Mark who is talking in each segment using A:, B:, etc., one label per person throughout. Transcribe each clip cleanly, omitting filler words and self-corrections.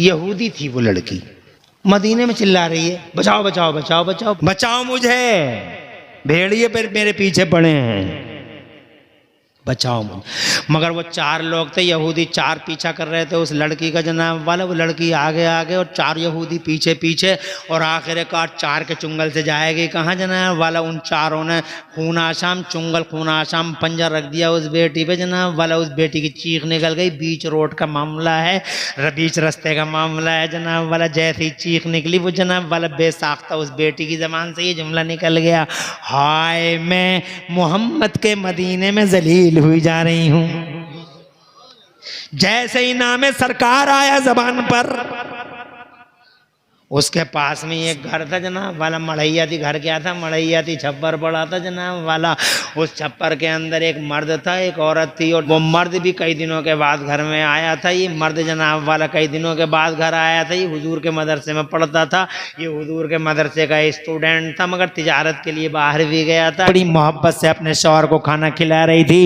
A: यहूदी थी वो लड़की, मदीने में चिल्ला रही है, बचाओ बचाओ बचाओ बचाओ बचाओ मुझे, भेड़िए पर मेरे पीछे पड़े हैं, बचाओ मुझे। मगर वो चार लोग थे यहूदी, चार पीछा कर रहे थे उस लड़की का जनाब वाला, वो लड़की आगे आगे और चार यहूदी पीछे पीछे, और आखिरकार चार के चुंगल से जाएगी कहाँ जनाब वाला। उन चारों ने खून आशाम चुंगल खून आशाम पंजा रख दिया उस बेटी पे जनाब वाला। उस बेटी की चीख निकल गई, बीच रोड का मामला है, बीच रास्ते का मामला है जनाब वाला। जैसी चीख निकली वो जनाब वाला बेसाख्ता उस बेटी की जबान से ये जुमला निकल गया, हाय मैं मोहम्मद के मदीने में जलील हुई जा रही हूं। जैसे ही नाम सरकार आया जबान पर, उसके पास में एक घर था जनाब वाला, मढ़ैया थी। घर क्या था? मढ़ैया थी, छप्पर पड़ा था जनाब वाला। उस छप्पर के अंदर एक मर्द था, एक औरत थी, और वो मर्द भी कई दिनों के बाद घर में आया था। ये मर्द जनाब वाला कई दिनों के बाद घर आया था। ये हुजूर के मदरसे में पढ़ता था, ये हुजूर के मदरसे का स्टूडेंट था, मगर तिजारत के लिए बाहर भी गया था। बड़ी मोहब्बत से अपने शौहर को खाना खिला रही थी।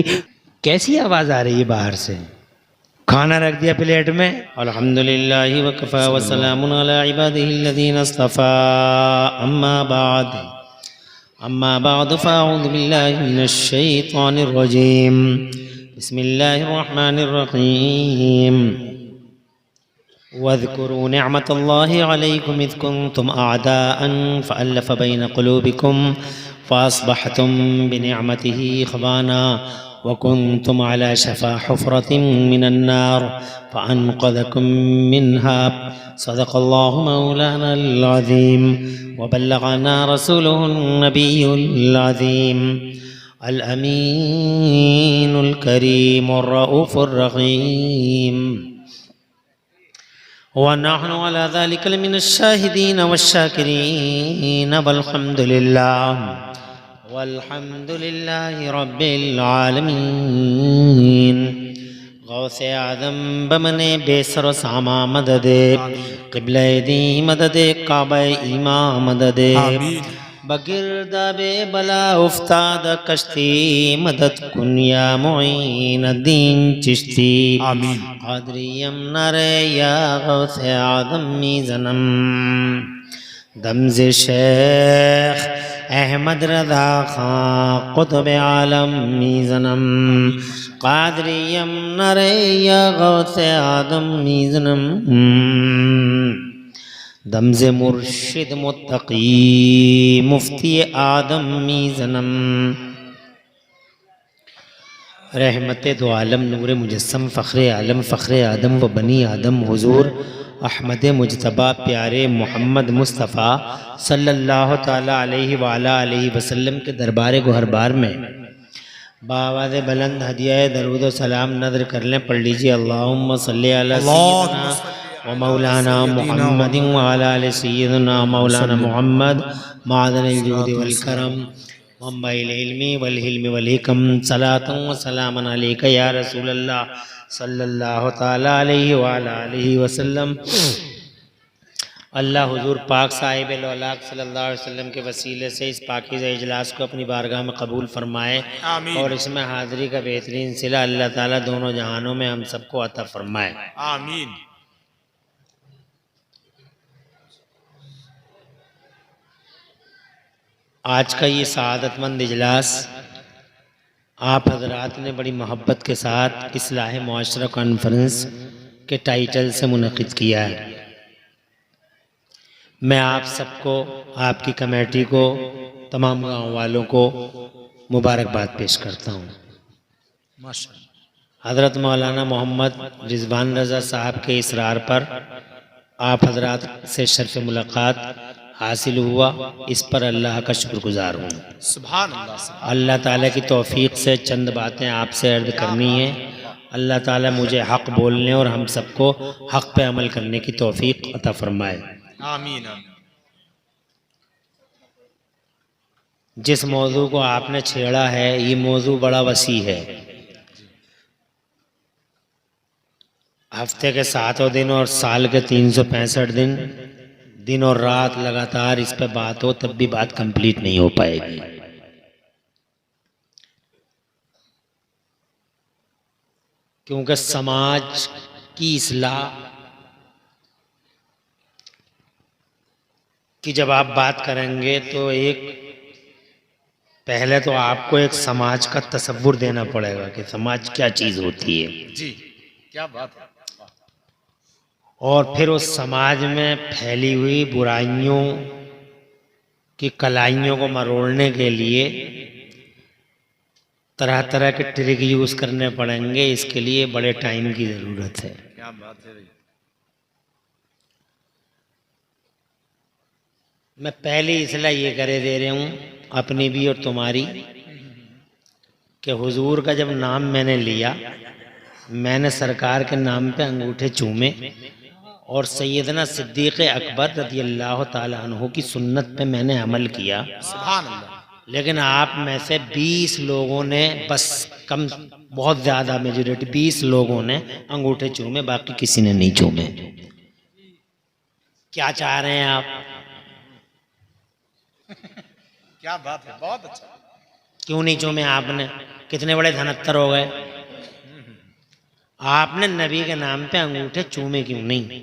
A: कैसी आवाज आ रही है बाहर से? खाना रख दिया प्लेट में। अल्हम्दुलिल्लाहि व कफ़ा व सलामुन अला इबादिहिल्लज़ीना इस्तफ़ा, अम्मा बाद फ़अऊज़ु बिल्लाहि मिनश शैतानिर रजीम, बिस्मिल्लाहिर रहमानिर रहीम। वज़्कुरू निअमतल्लाहि अलैकुम इज़ कुंतुम अअदाअन फ़अल्लफ़ बैन क़ुलूबिकुम फ़अस्बहतुम बिनिअमतिही इख़वाना वकुंतुम अला शफ़ा हुफ़रतिन मिनन नार फ़अनक़ज़कुम मिन्हा सदक़ल्लाहु मौलानल अज़ीम व बल्लग़ना रसूलुहुन नबियुल अज़ीम अल अमीनुल करीमुर रऊफ़ुर रहीम व नहनु अला ज़ालिका लमिनश शाहिदीन वश्शाकिरीन वल्हम्दुलिल्लाहि रब्बिल आलमीन। गौसे आदम बमने बेसर सामा मददे, क़िबले दी मददे, काबे ईमा मददे, बगिरदाबे बला उफ्ताद कश्ती, मदद कुन्या मुईन दीन चिश्ती, क़ादरियम नरे या गौसे आदम मीज़नम, दमज़े शेख अहमद रज़ा खां क़ुतब आलम मीज़नम, क़ादरियम नरे या गौसे आदम मीज़नम, दमज़े मुर्शिद मुत्तकी मुफ्ती आदम मीज़नम, रहमत दो आलम नूर मुजस्सम फ़ख्र आलम फ़ख्र आदम व बनी आदम हुज़ूर अहमद मुजतबा प्यारे मोहम्मद मुस्तफ़ा सल्लल्लाहु ताला अलैहि वाला अलैहि वसल्लम के दरबार गुहरबार में बावाज़ बुलंद हदिया दरूद व सलाम नज़र कर लें। पढ़ लीजिए, अल्लाहुम्मा सल्ली अला सय्यिदना व मौलाना मुहम्मदिन व अला आलि सय्यिदना मौलाना मुहम्मद मादनिल जूद वल करम वम्बाइल इल्मी वल हिल्मी वल हिकम, सलातन व सलामन अलैका या रसूल अल्लाह सल्लल्लाहु ताला अलैहि व अला आलिहि वसल्लम। अल्लाह हुजूर पाक साहिब लौलाक सल्लल्लाहु अलैहि वसल्लम के वसीले से इस पाकीज़ा इजलास को अपनी बारगाह में कबूल फरमाए और इसमें हाज़िरी का बेहतरीन सिला अल्लाह ताला दोनों जहानों में हम सबको अता फरमाए, आमीन। आज का ये सआदतमंद इजलास आप हजरात ने बड़ी मोहब्बत के साथ इस्लाह मुआशरा कॉन्फ्रेंस के टाइटल से मुनक़िद किया है। मैं आप सबको, आपकी कमेटी को, तमाम गाँव वालों को मुबारकबाद पेश करता हूँ। हज़रत मौलाना मोहम्मद रिज़वान रज़ा साहब के इसरार पर आप हजरात से शर्फ़ मुलाक़ात हासिल हुआ, इस पर अल्लाह का शुक्रगुज़ार हूँ। सुभान अल्लाह। अल्लाह ताला की तौफ़ीक़ से चंद बातें आपसे अर्ज़ करनी है। अल्लाह ताला मुझे हक़ बोलने और हम सबको हक़ पे अमल करने की तौफ़ीक़ अता फ़रमाए, आमीन। जिस मौजू को आपने छेड़ा है, ये मौजू बड़ा वसी है। हफ्ते के 7 दिन और साल के 365 दिन, दिन और रात लगातार इस पे बात हो, तब भी बात कंप्लीट नहीं हो पाएगी। क्योंकि समाज की इस्लाह कि जब आप बात करेंगे तो एक पहले तो आपको एक समाज का तसव्वुर देना पड़ेगा कि समाज क्या चीज होती है।
B: जी, क्या बात है।
A: और फिर उस समाज में फैली हुई बुराइयों की कलाइयों को मरोड़ने के लिए तरह तरह के ट्रिक यूज करने पड़ेंगे। इसके लिए बड़े टाइम की जरूरत है।
B: क्या बात है भाई।
A: मैं पहले इसलिए ये करे दे रहा हूँ अपनी भी और तुम्हारी कि हुजूर का जब नाम मैंने लिया, मैंने सरकार के नाम पे अंगूठे चूमे और सैयदना सिद्दीक़ अकबर रज़ी अल्लाह ताला अन्हु की सुन्नत पे मैंने अमल किया।
B: सुभान अल्लाह।
A: लेकिन आप में से 20 लोगों ने, बस कम, बहुत ज़्यादा मेजोरिटी 20 लोगों ने अंगूठे चूमे, बाकी किसी ने नहीं चूमे। क्या चाह रहे हैं आप?
B: क्या बात है, बहुत अच्छा।
A: क्यों नहीं चूमे आपने? कितने बड़े धनत्तर हो गए। आपने नबी के नाम पे अंगूठे चूमे क्यों नहीं?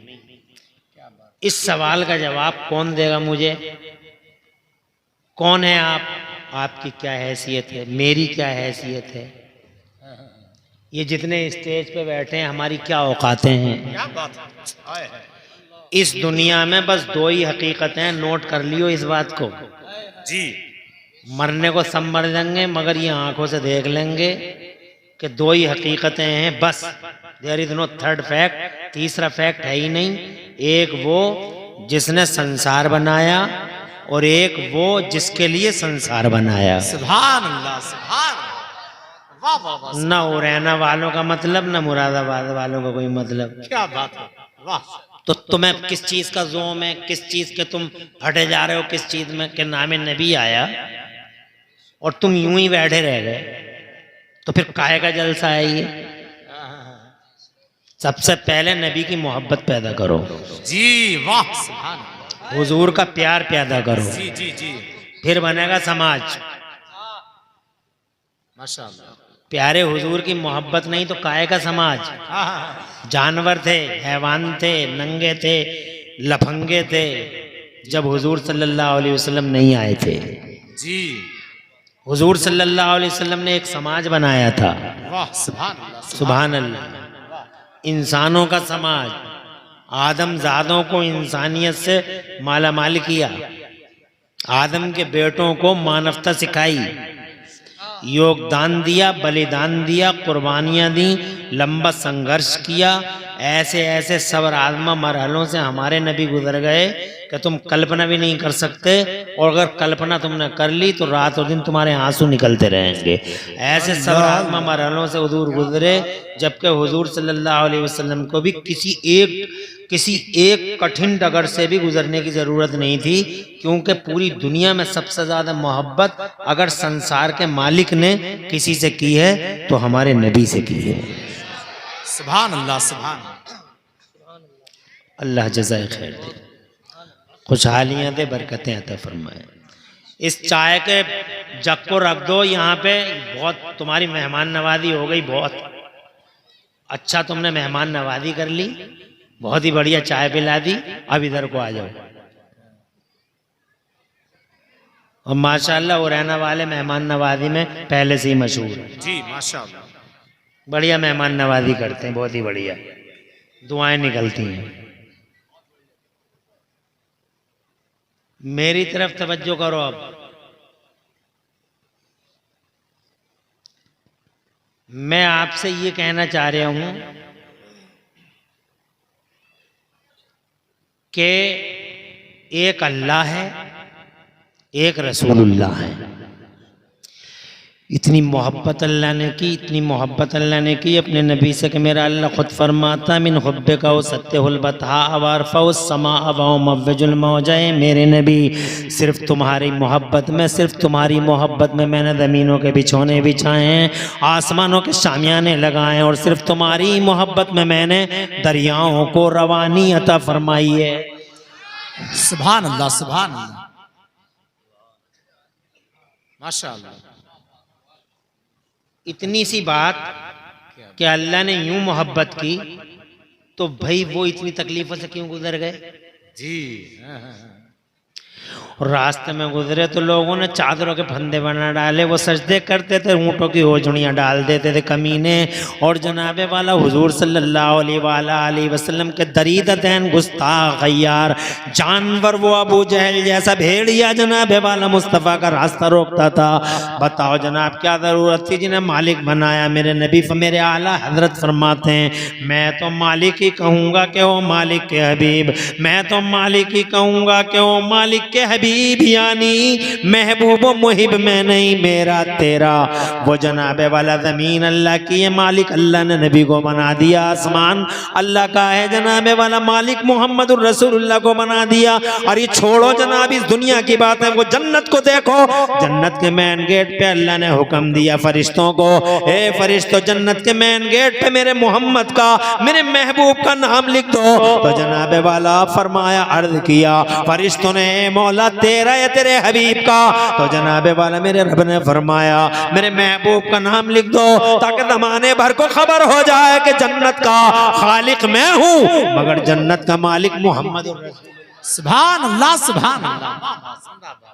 A: इस सवाल का जवाब कौन देगा मुझे? कौन है आप? आपकी क्या हैसियत है? मेरी क्या हैसियत है? ये जितने स्टेज पे बैठे हैं हमारी क्या औकातें हैं?
B: क्या बात है। आए है।
A: इस दुनिया में बस दो ही हकीकतें हैं, नोट कर लियो इस बात को।
B: जी,
A: मरने को सब मर जाएंगे मगर ये आंखों से देख लेंगे कि दो ही हकीकतें हैं बस। There is no third fact, तीसरा फैक्ट है ही नहीं। एक वो जिसने संसार बनाया और एक वो जिसके लिए संसार बनाया।
B: सुभान अल्लाह, सुभान अल्लाह। वाह वाह वाह।
A: न उरैना वालों का मतलब, न मुरादाबाद वालों का कोई मतलब।
B: क्या बात है, वाह।
A: तो तुम्हें किस चीज का जोम है? किस चीज के तुम फटे जा रहे हो? किस चीज में के नामे नबी आया और तुम यूं ही बैठे रह गए? तो फिर काहे का जलसा है ये? सबसे पहले नबी की मोहब्बत पैदा करो।
B: जी, वाह, सुभान अल्लाह।
A: हुजूर का प्यार पैदा करो,
B: जी जी जी,
A: फिर बनेगा समाज।
B: माशाअल्लाह।
A: प्यारे हुजूर की मोहब्बत नहीं तो काहे का समाज? जानवर थे, हैवान थे, नंगे थे, लफंगे थे जब हुजूर सल्लल्लाहु अलैहि वसल्लम नहीं आए थे।
B: जी,
A: हुजूर सल्लल्लाहु अलैहि वसल्लम ने एक समाज बनाया था।
B: वाह, सुभान अल्लाह।
A: सुभान अल्लाह। इंसानों का समाज, आदमजादों को इंसानियत से मालामाल किया, आदम के बेटों को मानवता सिखाई, योगदान दिया, बलिदान दिया, कुर्बानियां दी, लंबा संघर्ष किया। ऐसे ऐसे सब्र आज़मा मरहलों से हमारे नबी गुजर गए कि तुम कल्पना भी नहीं कर सकते। और अगर कल्पना तुमने कर ली तो रात और दिन तुम्हारे आंसू निकलते रहेंगे। ऐसे सब्र आज़मा मरहलों से हुजूर गुजरे, जबकि हुजूर सल्लल्लाहु अलैहि वसल्लम को भी किसी एक कठिन डगर से भी गुजरने की जरूरत नहीं थी, क्योंकि पूरी दुनिया में सबसे ज्यादा मोहब्बत अगर संसार के मालिक ने किसी से की है तो हमारे नबी से की है।
B: सुभान अल्लाह, सुभान।
A: अल्लाह जज़ाए खैर दे, खुशहालियां दे, बरकतें अता फरमाए। इस चाय के जग को रख दो यहाँ पे। बहुत तुम्हारी मेहमान नवाजी हो गई, बहुत अच्छा तुमने मेहमान नवाजी कर ली, बहुत ही बढ़िया चाय पिला दी। अब इधर को आ जाओ। और माशाल्लाह उरैना वाले मेहमान नवाजी में पहले से ही मशहूर है।
B: जी, माशाअल्लाह।
A: बढ़िया मेहमान नवाजी करते हैं, बहुत ही बढ़िया, दुआएं निकलती हैं। मेरी तरफ तवज्जो करो। अब मैं आपसे ये कहना चाह रहा हूं कि एक अल्लाह है, एक रसूलुल्लाह है। इतनी मोहब्बत अल्लाह ने की, इतनी मोहब्बत अल्लाह ने की अपने नबी से कि मेरा अल्लाह खुद फरमाता मिन हुब्बे का सत्यहुल बता अवारफा समा अवाओ मव्वजुल मौजाए। मेरे नबी, सिर्फ तुम्हारी मोहब्बत में, सिर्फ तुम्हारी मोहब्बत में मैंने ज़मीनों के बिछौने बिछाए हैं, आसमानों के शामियाने लगाए हैं, और सिर्फ तुम्हारी मोहब्बत में मैंने दरियाओं को रवानी अता फरमाई है।
B: सुभान अल्लाह, सुभान अल्लाह, माशाअल्लाह।
A: इतनी सी बात कि अल्लाह ने यूं मोहब्बत की तो भाई वो इतनी तकलीफों से क्यों गुजर गए?
B: जी,
A: और रास्ते में गुजरे तो लोगों ने चादरों के फंदे बना डाले, वो सजदे करते थे, ऊँटों की होजड़ियाँ डाल देते थे कमीने। और जनाबे वाला हुजूर सल्लल्लाहु अलैहि वसल्लम के दरीदतैन गुस्ताख गय्यार जानवर वो अबू जहल जैसा भेड़िया जनाबे वाला मुस्तफ़ा का रास्ता रोकता था। बताओ जनाब क्या ज़रूरत थी, जिन्हें मालिक बनाया मेरे नबी मेरे आला हजरत फरमाते हैं, मैं तो मालिक ही कहूँगा कि ओ मालिक के हबीब, मैं तो मालिक ही कहूँगा कि ओ मालिक के हबीब, यानी महबूब मुहिब में नहीं मेरा तेरा। वो जनाबे वाला ज़मीन अल्लाह की है, मालिक अल्लाह ने नबी को बना दिया। आसमान अल्लाह का है, जनाबे वाला मालिक मोहम्मदुर रसूलुल्लाह को बना दिया। और ये छोड़ो जनाब इस दुनिया की बात है, वो जन्नत को देखो, जन्नत के मेन गेट पे अल्लाह ने हुक्म दिया फरिश्तों को, ए फरिश्तों जन्नत के मेन गेट पे मेरे मोहम्मद का, मेरे महबूब का नाम लिख दो। तो जनाबे वाला फरमाया, अर्ज किया फरिश्तों ने, मौला तेरा या तेरे हबीब का? तो जनाबे वाला मेरे रब ने फरमाया, मेरे महबूब का नाम लिख दो, ताकि जमाने भर को खबर हो जाए कि जन्नत का खालिक मैं हूँ, मगर जन्नत का मालिक मोहम्मद।
B: सुभान अल्लाह, सुभान अल्लाह।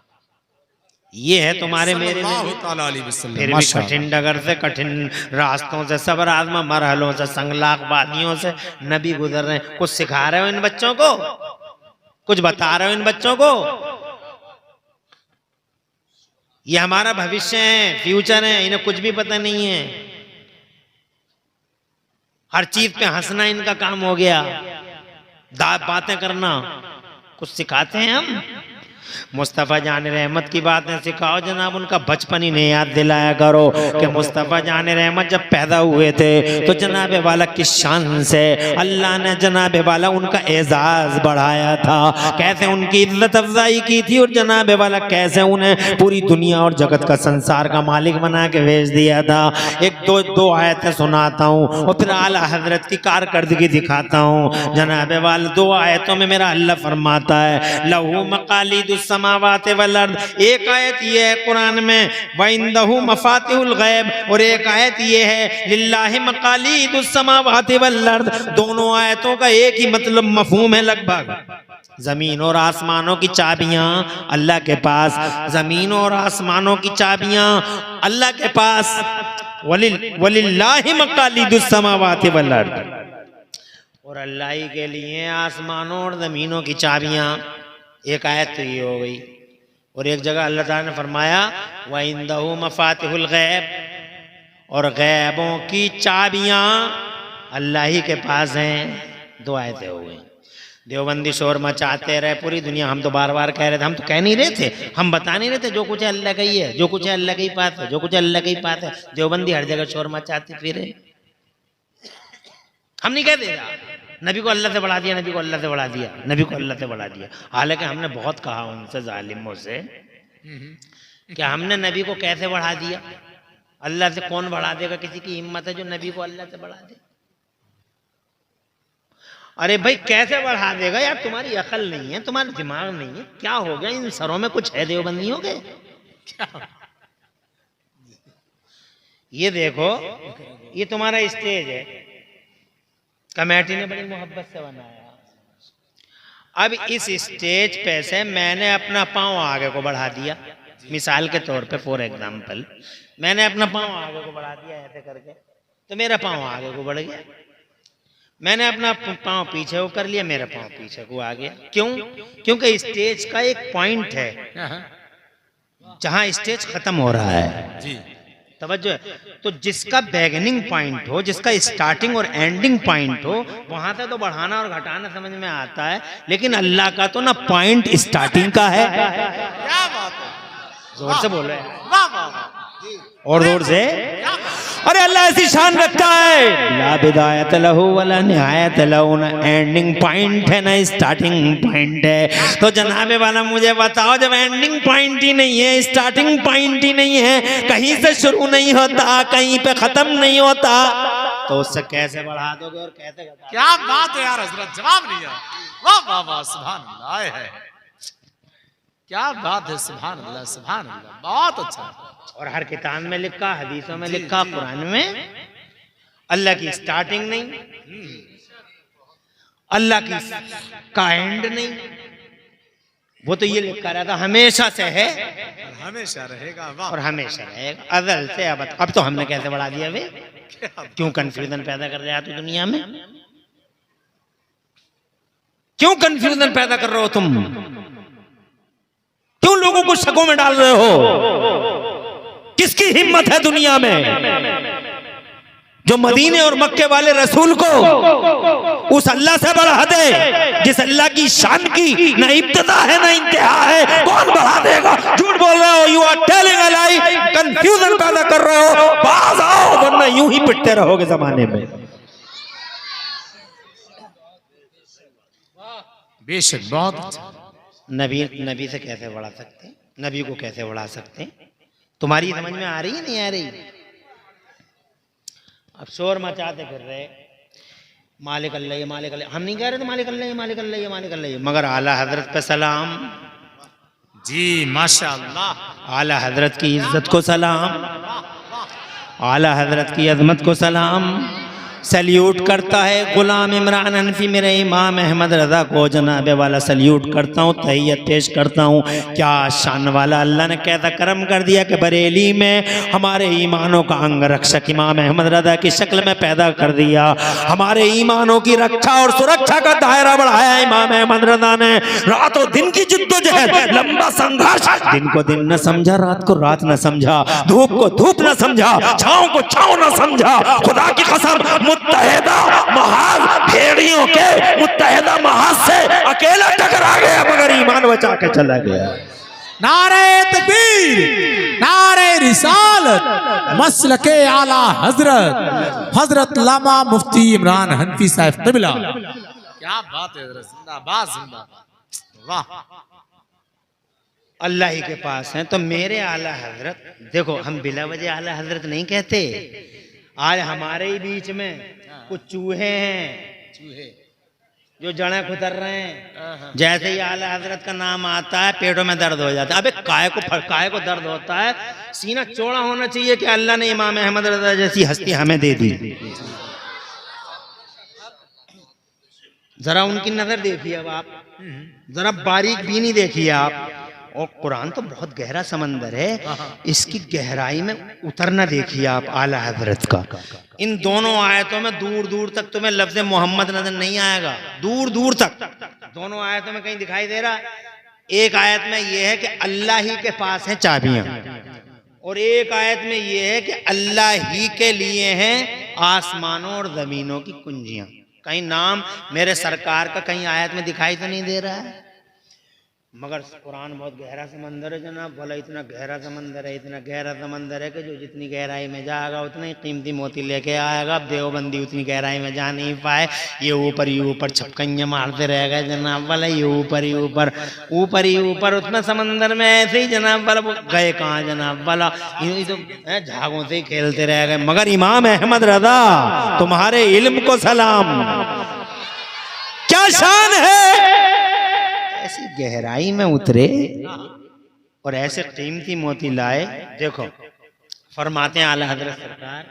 A: ये है तुम्हारे मेरे फिर भी कठिन डगर से, कठिन रास्तों से, सबर आजमा मरहलों से, संगलाक वादियों से नबी गुजर रहे हैं। कुछ सिखा रहे हो इन बच्चों को, कुछ बता रहे हो इन बच्चों को। ये हमारा भविष्य है, फ्यूचर है, इन्हें कुछ भी पता नहीं है। हर चीज पे हंसना इनका काम हो गया, बातें करना। कुछ सिखाते हैं हम? मुस्तफ़ा जान रहमत की बातें सिखाओ जनाब, उनका बचपन ही नहीं याद दिलाया करो कि मुस्तफ़ा जान रहमत जब पैदा हुए थे तो जनाबे वाला किस शान से अल्लाह ने जनाबे वाला उनका एजाज बढ़ाया था, कैसे उनकी इज्जत अफजाई की थी, और जनाबे वाला कैसे उन्हें पूरी दुनिया और जगत का संसार का मालिक बना के भेज दिया था। एक दो आयतें सुनाता हूँ और फिर आला हजरत की कारकर्दगी दिखाता हूँ। जनाबे वाला 2 आयतों में मेरा अल्लाह फरमाता है, लहू मकालिदुस समावात वल अर्द। एक आयत ये है कुरान में, वइंदहु मफातिहुल गैब, और एक आयत ये है लिल्लाहि मकालिदुस समावात वल अर्द। दोनों आयतों का एक ही मतलब मफहूम है लगभग। जमीन और आसमानों की चाबियां अल्लाह के पास, जमीन और आसमानों की चाबियां अल्लाह के पास। वलिल्लाहि मकालिदुस समावात वल अर्द, और अल्लाह ही के लिए आसमानों और जमीनों की चाबियां। एक आयत तो ये हो गई। और एक जगह अल्लाह ताला ने फरमाया व इंदहु मफातिहुल गैब, और गैबों की चाबियां अल्लाह ही के पास हैं। 2 आयतें हो गई। देवबंदी शोर मचाते रहे पूरी दुनिया, हम तो बार बार कह रहे थे, हम तो कह नहीं रहे थे, हम बता नहीं रहे थे जो कुछ है अल्लाह का ही है, जो कुछ है अल्लाह का ही पास है, जो कुछ है अल्लाह का ही पास है। देवबंदी हर जगह शोर मचाते फिरे, हम नहीं कहते नबी को अल्लाह से बढ़ा दिया, नबी को अल्लाह से बढ़ा दिया, नबी को अल्लाह से बढ़ा दिया। हालांकि हमने बहुत कहा उनसे जालिमों से कि हमने नबी को कैसे बढ़ा दिया, अल्लाह से कौन बढ़ा देगा? किसी की हिम्मत है जो नबी को अल्लाह से बढ़ा दे? अरे भाई कैसे बढ़ा देगा यार, तुम्हारी अकल नहीं है, तुम्हारा दिमाग नहीं है, क्या हो गया इन सरों में कुछ है देवबंदियों के? ये देखो, ये तुम्हारा स्टेज है, कमेटी ने बड़ी मोहब्बत से बनाया। अब इस स्टेज पे से मैंने अपना पांव आगे को बढ़ा दिया, मिसाल के तौर पे फॉर एग्जांपल मैंने अपना पांव आगे को बढ़ा दिया ऐसे करके, तो मेरा पांव आगे को बढ़ गया। मैंने अपना पांव पीछे को कर लिया, मेरा पांव पीछे को आ गया। क्यों? क्योंकि स्टेज का एक पॉइंट है जहां स्टेज खत्म हो रहा है जी, तवज्जो है। तो जिसका बिगिनिंग पॉइंट हो, जिसका स्टार्टिंग और एंडिंग पॉइंट हो, वहां से तो बढ़ाना और घटाना समझ में आता है, लेकिन अल्लाह का तो ना पॉइंट स्टार्टिंग का है।
B: क्या बात है,
A: जोर से बोलो
B: वाह वाह,
A: और जोर से। अरे अल्लाह ऐसी शान रखता है, ला बिदायत लहू वला निहायत लहू, ना एंडिंग पॉइंट है ना स्टार्टिंग पॉइंट है। तो जनाबे वाला मुझे बताओ, जब एंडिंग पॉइंट ही नहीं है, स्टार्टिंग पॉइंट ही नहीं है, कहीं से शुरू नहीं होता, कहीं पे खत्म नहीं होता, तो उससे कैसे बढ़ा दोगे और कैसे?
B: क्या बात है यार हजरत, जवाब नहीं है। वाह वाह वाह, सुभान अल्लाह है, क्या बात है, सुभान अल्लाह, सुभान अल्लाह, बहुत अच्छा।
A: और हर किताब में लिखा, हदीसों में लिखा, कुरान में, अल्लाह की स्टार्टिंग नहीं, अल्लाह की का एंड नहीं, वो तो ये लिखा रहता हमेशा से है
B: हमेशा रहेगा। वाह
A: और हमेशा रहेगा, अजल से अब तो हमने कैसे बढ़ा दिया वे? क्यों कंफ्यूजन पैदा कर रहे हो तू दुनिया में? क्यों कंफ्यूजन पैदा कर रहे हो तुम? क्यों लोगों को शकों में डाल रहे हो? किसकी हिम्मत है दुनिया में जो मदीने और मक्के वाले रसूल को उस अल्लाह से बढ़ा दे जिस अल्लाह की शान की न इब्तिदा है न इंतहा है? कौन बढ़ा देगा? झूठ बोल रहे हो, you are telling a lie, confusion पैदा कर रहे हो। बाज आओ वरना यूं ही पिटते रहोगे जमाने में।
B: बेशक बहुत अच्छा।
A: नबी से कैसे बढ़ा सकते हैं? नबी को कैसे बढ़ा सकते हैं? तुम्हारी समझ में आ रही है नहीं आ रही? अब शोर मचाते फिर रहे मालिक अल्लाह, मालिक अल्लाह। हम नहीं कह रहे थे मालिक अल्लाह, मालिक अल्लाह, मालिक अल्लाह, मगर आला हजरत पे सलाम।
B: जी माशाअल्लाह।
A: आला हजरत की इज्जत को सलाम, आला हजरत की अजमत को सलाम। सल्यूट करता है गुलाम इमरान हनफी मेरे इमाम अहमद रजा को जनाबे वाला सल्यूट करता हूँ, तहियत पेश करता हूँ। क्या शान वाला अल्लाह ने कैसा करम कर दिया कि बरेली में हमारे ईमानों का अंग रक्षक इमाम अहमद रजा की शक्ल में पैदा कर दिया। हमारे ईमानों की रक्षा और सुरक्षा का दायरा बढ़ाया इमाम अहमद रजा ने। रातों दिन की जिद्दोजहद, लंबा संघर्ष, दिन को दिन न समझा, रात को रात न समझा, धूप को धूप न समझा, छाँव को छाँव न समझा। खुदा की कसम मुत्तहिदा महाज भेड़ियों के मुत्तहिदा महाज से अकेला टकरा गया मगर ईमान बचा के चला गया।
B: नारे तकबीर, नारे रिसालत, मसलके आला हजरत हजरत लामा मुफ्ती इमरान हनफी साहब क़िबला। क्या बात है, जिंदाबाद जिंदाबाद। वाह,
A: अल्लाह ही के पास है तो मेरे आला हजरत। देखो हम बिला वजह आला हजरत नहीं कहते। आज हमारे ही बीच में कुछ चूहे हैं,
B: चूहे
A: जो जड़ें खुतर रहे हैं। जैसे ही आला हजरत का नाम आता है पेटों में दर्द हो जाता है। अबे काय को दर्द होता है? सीना चौड़ा होना चाहिए कि अल्लाह ने इमाम अहमद रजा जैसी हस्ती हमें दे दी। जरा उनकी नजर देखिए अब आप, जरा बारीक भी नहीं देखिए आप। और कुरान तो बहुत गहरा समंदर है, इसकी गहराई में उतरना देखिए आप आला हजरत का। इन दोनों आयतों में दूर दूर तक तुम्हें लफ्ज मोहम्मद नजर नहीं आएगा, दूर दूर तक। दोनों आयतों में कहीं दिखाई दे रहा? एक आयत में यह है कि अल्लाह ही के पास है चाबियां, और एक आयत में यह है कि अल्लाह ही के लिए हैं आसमानों और जमीनों की कुंजियां। कहीं नाम मेरे सरकार का कहीं आयत में दिखाई तो नहीं दे रहा है। मगर कुरान बहुत गहरा समंदर है जनाब, बोला इतना गहरा समंदर है, इतना गहरा समंदर है कि जो जितनी गहराई में जाएगा उतना ही कीमती मोती लेके आएगा। अब देवबंदी उतनी गहराई में जा नहीं पाए, ये ऊपर ही ऊपर छपकइयाँ मारते रह गए जनाब वाला, ये ऊपर ही ऊपर, ऊपर ही ऊपर उतना समंदर में ऐसे ही जनाब वाला वो गए कहाँ जनाब वाला, यूं तो झागों से ही खेलते रह गए। मगर इमाम अहमद रजा तुम्हारे इल्म को सलाम, क्या शान है। ऐसी गहराई में उतरे और ऐसे कीमती मोती लाए। देखो फरमाते हैं आला हजरत सरकार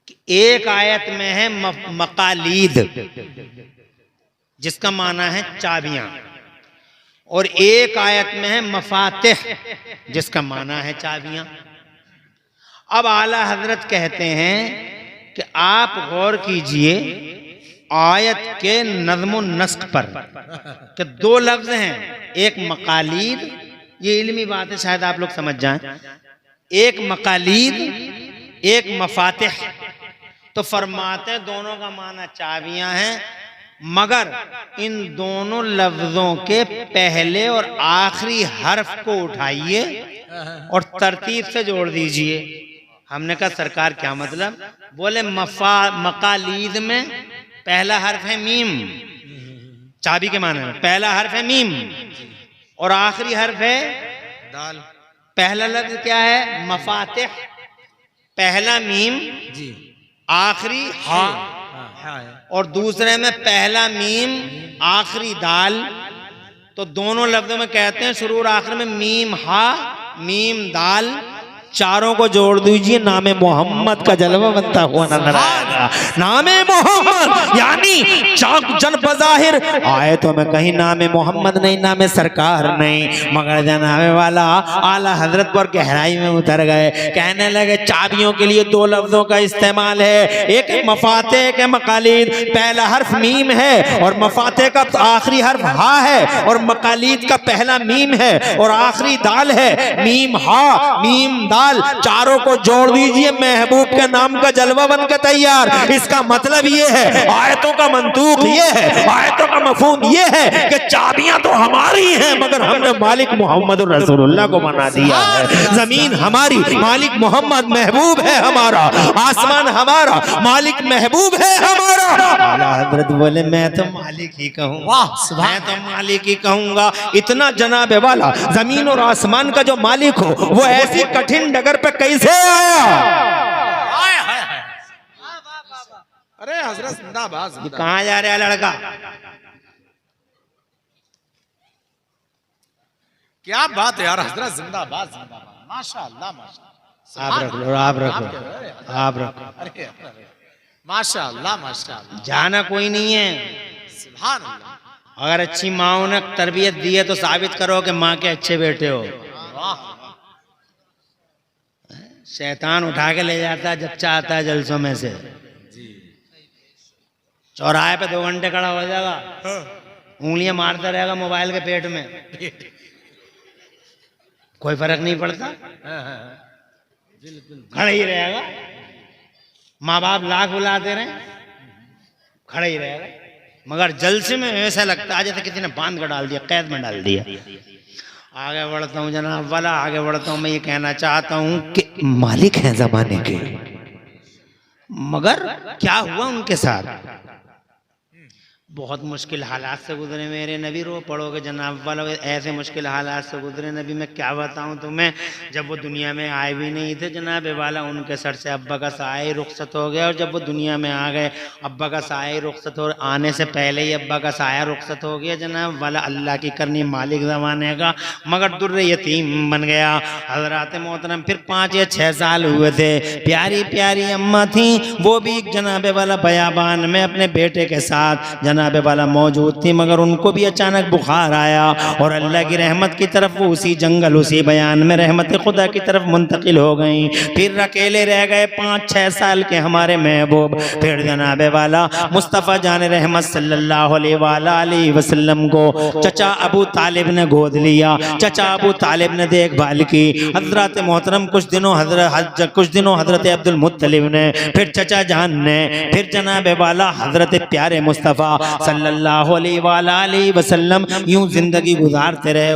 A: कि एक आयत में है मकालीद जिसका माना है चाबियां, और एक आयत में है मफातिह जिसका माना है चाबियां। अब आला हजरत कहते हैं कि आप गौर कीजिए आयत के नज़्म नस्क पर कि दो लफ्ज हैं, एक मकालीद, ये इल्मी बात है शायद आप लोग समझ जाएं, एक मकालीद एक मफातिह। तो फरमाते दोनों का माना चाबियां हैं, मगर इन दोनों लफ्जों के पहले और आखिरी हर्फ को उठाइए और तरतीब से जोड़ दीजिए। हमने कहा सरकार क्या मतलब? बोले मकालीद में पहला हर्फ है मीम, चाबी के माने में पहला हर्फ है मीम और आखिरी हर्फ है दाल। पहला लफ्ज क्या है? मफातिह, पहला मीम जी, आखिरी हा, और दूसरे में पहला मीम आखिरी दाल। तो दोनों लफ्जों में कहते हैं शुरू और आखिर में मीम हा मीम दाल, चारों को जोड़ दीजिए, नामे मोहम्मद का जलवा बनता हुआ नजर आएगा। नामे मोहम्मद यानी जन बज़ाहिर आए तो मैं कहीं नामे मोहम्मद नहीं, नामे सरकार नहीं, मगर जनाबे वाला आला हजरत पर गहराई में उतर गए। कहने लगे चाबियों के लिए दो लफ्जों का इस्तेमाल है, एक मफाते, एक मकालीद। पहला हर्फ मीम है और मफाते का आखिरी हर्फ हा है, और मकालीद का पहला मीम है और आखिरी दाल है। मीम हा मीम दाल, चारों को जोड़ दीजिए, महबूब के नाम का जलवा बनकर तैयार। इसका मतलब ये है, आयतों का मंतूक ये है, आयतों का मफहूम ये है कि चाबियां तो हमारी हैं, मगर हमने मालिक मोहम्मद रसूलुल्लाह को बना दिया है। जमीन हमारी, मालिक मोहम्मद महबूब है हमारा। आसमान हमारा, मालिक महबूब है हमारा। आला हजरत बोले मैं तो मालिक ही कहूँगा, मैं तो मालिक ही कहूंगा। इतना जनाबे वाला जमीन और आसमान का जो मालिक हो, वो ऐसी कठिन डगर पे कैसे आया?
B: अरे हजरत जिंदाबाद,
A: ये कहाँ जा रहा है लड़का?
B: क्या बात है यार, हजरत जिंदाबाद जिंदाबाद, माशाअल्लाह माशाअल्लाह।
A: आप रख लो, आप रखो, आप रखो।
B: अरे माशाअल्लाह माशाअल्लाह,
A: जाना कोई नहीं है।
B: सुभान अल्लाह।
A: अगर अच्छी माओ ने तरबियत दी है तो साबित करो कि माँ के अच्छे बेटे हो।
B: वाह,
A: शैतान उठा के ले जाता है जब चाहता है जलसों में से। चौराहे पे 2 घंटे खड़ा हो जाएगा, उंगलियां मारता रहेगा मोबाइल के पेट में, कोई फर्क नहीं पड़ता, खड़ा ही रहेगा। माँ बाप लाख बुलाते रहे, खड़ा ही रहेगा। मगर जलसे में ऐसा लगता है जैसे किसी ने बांध कर डाल दिया, कैद में डाल दिया। आगे बढ़ता हूँ जनाब वाला, आगे बढ़ता हूँ। मैं ये कहना चाहता हूँ कि मालिक हैं जमाने के, मगर क्या हुआ उनके साथ? बहुत मुश्किल हालात से गुजरे मेरे नबी। रो पड़ोगे जनाब वाला, ऐसे मुश्किल हालात से गुजरे नबी। मैं क्या बताऊं तुम्हें, जब वो दुनिया में आए भी नहीं थे जनाब वाला, उनके सर से अब्बा का साया रुखसत हो गया। और जब वो दुनिया में आ गए, अब्बा का साया रुखसत हो, आने से पहले ही अब्बा का साया रुखसत हो गया जनाब वाला। अल्लाह की करनी, मालिक ज़माने का, मगर दुर्रे यतीम बन गया। हज़रात मोहतरम फिर 5 या 6 साल हुए थे। प्यारी प्यारी अम्मा थी, वो भी जनाब वाला बयाबान में अपने बेटे के साथ जनाब वाला मौजूद थी, मगर उनको भी अचानक बुखार आया और अल्लाह की रहमत की तरफ वो उसी जंगल, उसी बयान में रहमत खुदा की तरफ मुंतकिल हो गई। फिर अकेले रह गए 5-6 साल के हमारे महबूब। फिर जनाबे वाला मुस्तफ़ा जान रहमत सल्लल्लाहु अलैहि वसल्लम को चचा अबू तालिब ने गोद लिया। चचा अबू तालिब ने देखभाल की। हजरत मोहतरम कुछ दिनों हजरत अब्दुल मुत्तलिब ने, फिर चचा जान ने, फिर जनाबे वाला हजरत प्यारे मुस्तफ़ा सल्लल्लाहु अलैहि वसल्लम यूं जिंदगी गुजारते रहे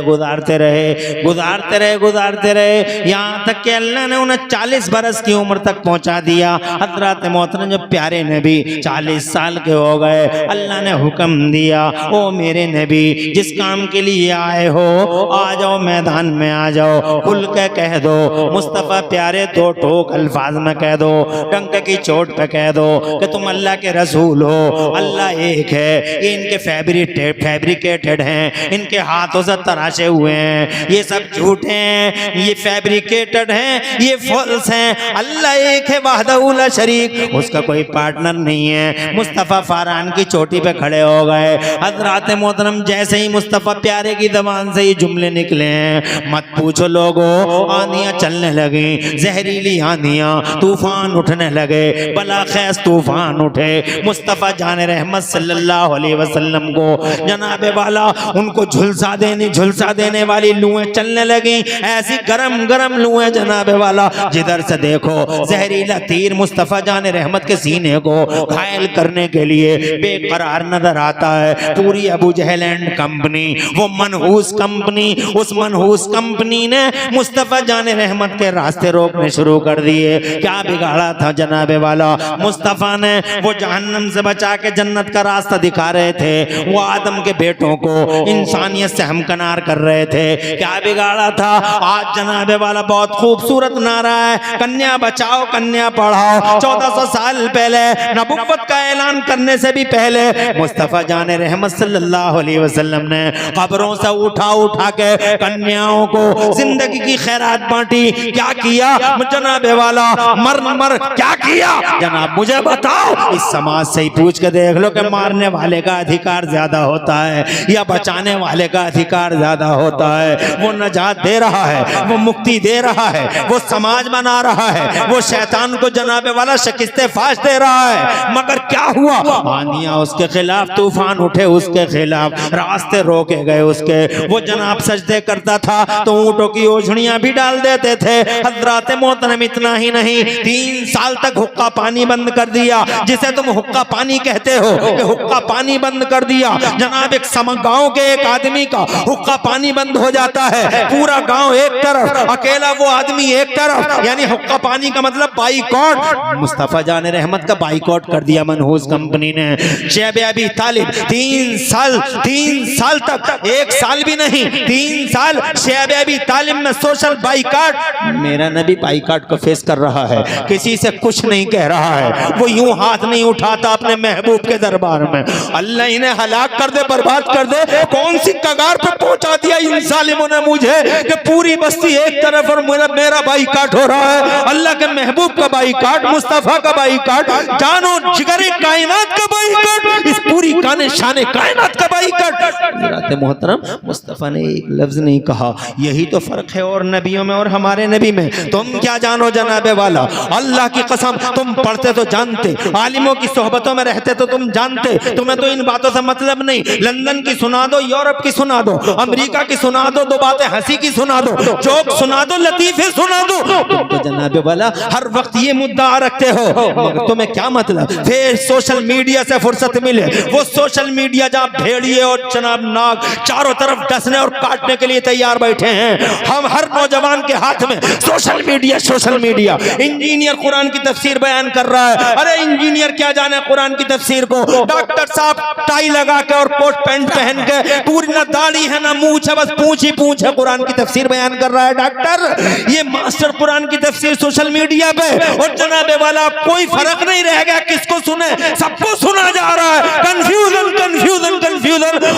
A: यहाँ तक कि अल्लाह ने उन्हें 40 बरस की उम्र तक पहुंचा दिया। हजरत मोहतरम जब प्यारे नबी 40 साल के हो गए, अल्लाह ने हुक्म दिया, ओ मेरे नबी जिस काम के लिए आए हो आ जाओ, मैदान में आ जाओ, खुल के कह दो मुस्तफ़ा प्यारे, 2 टोक अल्फाज में कह दो, डंक की चोट पे कह दो कि तुम अल्लाह के रसूल हो, अल्लाह एक है। ये इनके फैब्रिकेटेड हैं, इनके हाथों से तराशे हुए हैं, ये सब झूठे हैं, ये फैब्रिकेटेड हैं, ये फॉल्स हैं। अल्लाह एक है, वहदहू ला शरीक, उसका कोई पार्टनर नहीं है। मुस्तफ़ा फारान की चोटी पे खड़े हो गए। हज़रात मोहतरम जैसे ही मुस्तफ़ा प्यारे की ज़बान से ये जुमले निकले हैं, मत पूछो लोगों, आंधियाँ चलने लगी, जहरीली आंधियाँ, तूफान उठने लगे, बलाखेस तूफान उठे। मुस्तफ़ा जान रहमत सल्लल्लाहु अलैहि वसल्लम को जनाबे वाला उनको झुलसा देने वाली लुएं चलने लगी। ऐसी गरम लुएं जनाबे वाला, जिधर से देखो जहरीला तीर मुस्तफ़ा जान रहमत के सीने को घायल करने के लिए बेकरार नजर आता है। पूरी अबू जहल एंड कंपनी, वो मनहूस कंपनी, उस मनहूस कंपनी ने मुस्तफ़ा जान रहमत के रास्ते रोकने शुरू कर दिए। क्या बिगाड़ा था जनाबे वाला? मुस्तफ़ा ने वो जहन्नम से बचा के जन्नत का रास्ता दिखा रहे थे, वो आदम के बेटों को इंसानियत से हमकनार कर रहे थे। क्या बिगाड़ा था? आज जनाबे वाला बहुत खूबसूरत नारा है, कन्या बचाओ कन्या पढ़ाओ। 1400 साल पहले नबुव्वत का ऐलान करने से भी पहले मुस्तफ़ा जान रहमत सल्लल्लाहु अलैहि वसल्लम ने कब्रों से उठा के कन्याओं को जिंदगी की खैरात बांटी। क्या किया जनाबे वाला? मर क्या किया जनाब, मुझे बताओ। इस समाज से ही पूछ के देख लो कि मारने वाले का अधिकार ज्यादा होता है या बचाने वाले का अधिकार ज्यादा होता है? वो नजात दे रहा है, वो मुक्ति दे रहा है, वो समाज बना रहा है, वो शैतान को जनाबे वाला शिकस्ते फाश दे रहा है। मगर क्या हुआ? आंधियां उसके खिलाफ, तूफान उठे उसके खिलाफ, रास्ते रोके गए उसके। वो जनाब सजदे करता था तो ऊंटों की ओझड़ियां भी डाल देते थे। हजरात मोहतरम इतना ही नहीं, 3 साल तक हुक्का पानी बंद कर दिया, जिसे तुम हुक्का पानी कहते हो, कि हुक्का पानी बंद कर दिया। जनाब एक गांव के एक आदमी का हुक्का पानी बंद हो जाता है, पूरा गांव एक तरफ, अकेला वो आदमी एक तरफ, यानी हुक्का पानी का मतलब बाइकॉट। मुस्तफा जान रहमत का बाइकॉट कर दिया मनहूस कंपनी ने। शैब अबी तालिब 3 साल तक, 1 साल भी नहीं, 3 साल शैब अबी तालिब में सोशल बाइकॉट। मेरा नबी बाइकॉट को फेस कर रहा है, किसी से कुछ नहीं कह रहा है, वो यूं हाथ नहीं उठाता अपने महबूब के दरबार में। अल्लाह इन्हें हलाक कर दे, बर्बाद कर दे। कौन सी कगार पे पहुंचा दिया इन जालिमों ने मुझे कि पूरी बस्ती एक तरफ और मेरा बाइकॉट हो रहा है। अल्लाह के महबूब का बाइकॉट, मुस्तफा का बाइकॉट, जानो जिगरे कायनात का बाइकॉट, इस पूरी काने शाने कायनात का बाइकॉट। हज़रात मोहतरम मुस्तफा ने एक लफ्ज नहीं कहा। यही तो फर्क है और नबियों में और हमारे नबी में। तुम क्या जानो जनाबे वाला, अल्लाह की कसम तुम पढ़ते तो जानते, आलिमों की सोहबतों में रहते तो तुम जानते। तुम्हें तो इन बातों से मतलब नहीं। लंदन की सुना दो, यूरोप की सुना दो, अमेरिका की सुना दो, 2 बातें हंसी की सुना दो, जोक सुना दो, लतीफे सुना दो। तुम तो जनाबे वाला हर वक्त ये मुद्दा रखते हो, मगर तुम्हें क्या मतलब? फिर सोशल मीडिया से फुर्सत मिले, वो सोशल मीडिया जहाँ भेड़िए और जनाब नाग चारों तरफ डसने और काटने के लिए तैयार बैठे हैं। हम हर नौजवान के हाथ में सोशल मीडिया। इंजीनियर कुरान की तफसीर बयान कर रहा है। अरे इंजीनियर क्या जाने कुरान की तफसीर को? डॉक्टर साहब टाई लगा के और कोट पैंट पहन के, पूरी ना दाढ़ी है ना मूंछ है, बस पूछ है, कुरान की तफसीर बयान कर रहा है डॉक्टर। ये मास्टर कुरान की तफसीर सोशल मीडिया पे, और जनाबे वाला कोई फर्क नहीं रह गया किसको सुने, सबको सुना जा रहा है। कंफ्यूजन।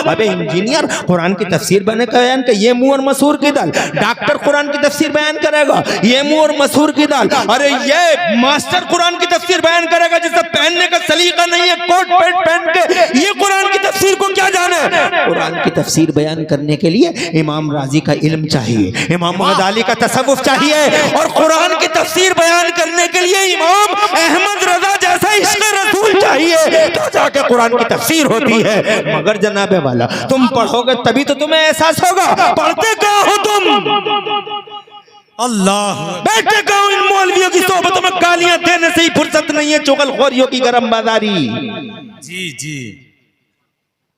A: अबे इंजीनियर कुरान की तफसीर बयान कर, ये मुंह और मसूर की दाल। डॉक्टर कुरान की तफसीर बयान करेगा, ये मुंह और मसूर की दाल। अरे ये मास्टर कुरान की तफसीर बयान करेगा जिसे पहनने का सलीका नहीं है, कोट पैंट पहन के, ये कुरान की तफसीर को क्या जाने? कुरान की तफसीर बयान करने के लिए इमाम राजी का इल्म चाहिए, इमाम गजाली का तसव्वुफ चाहिए, और कुरान की तफसीर बयान करने के लिए इमाम अहमद रजा जैसा इश्क़ रसूल चाहिए, तो जाके कुरान की तफसीर होती है। मगर जनाबे वाला तुम पढ़ोगे तभी तो तुम्हें एहसास होगा। पढ़ते क्या हो तुम?
B: अल्लाह
A: बैठे कहो इन मौलवियों की सोबतों में गालियां देने से ही फुर्सत नहीं है, चुगलखोरियों की गरम बाजारी।
B: जी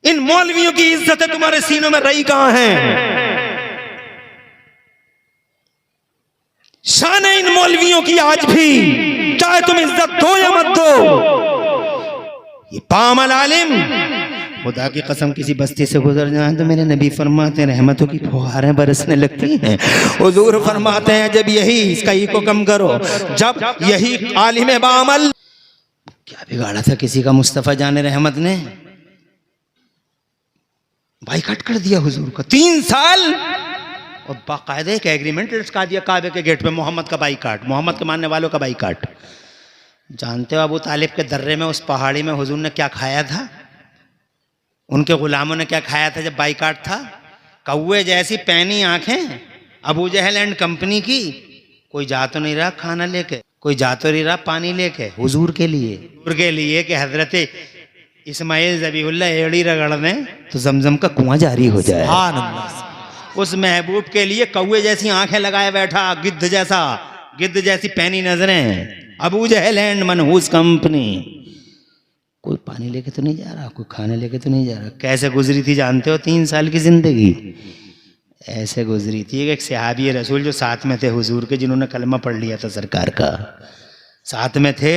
A: इन मौलवियों की इज्जत तुम्हारे सीनों में रही कहां है? शान है इन मौलवियों की आज भी, चाहे तुम इज्जत दो या मत दो। ये पामल आलिम, खुदा की कसम किसी बस्ती से गुजर जाए तो मेरे नबी फरमाते हैं रहमतों की फुहारें बरसने लगती हैं। हुजूर फरमाते हैं जब यही इसका इको कम करो, जब यही आलिम बामल, क्या बिगाड़ा था किसी का मुस्तफा जाने रहमत ने? बाइकआउट कर दिया हुजूर का 3 साल, और बाकायदे एक एग्रीमेंट लटका दिया काबे के गेट पे, मोहम्मद का बाइकआउट, मोहम्मद के मानने वालों का बाइकआउट। जानते हो अबू तालिब के दर्रे में उस पहाड़ी में हुजूर ने क्या खाया था? उनके गुलामों ने क्या खाया था जब बाइकआउट था? कौवे जैसी पैनी आंखें अबू जहल एंड कंपनी की। कोई जा तो नहीं रहा खाना लेके, कोई जा तो नहीं रहा पानी लेके, हुजूर के लिए कि हजरत इस्माइल ज़बीहुल्लाह एड़ी रगड़ दें तो जमजम का कुआं जारी हो जाए। उस महबूब के लिए कौवे जैसी आंखें लगाए बैठा, गिद्ध जैसी पैनी नजरें, अबू जहल एंड मनहूस कंपनी। कोई पानी लेके तो नहीं जा रहा, कोई खाने लेके तो नहीं जा रहा। कैसे गुजरी थी जानते हो 3 साल की जिंदगी? ऐसे गुजरी थी कि एक सहाबी रसूल जो साथ में थे हुजूर के, जिन्होंने कलमा पढ़ लिया था सरकार का, साथ में थे,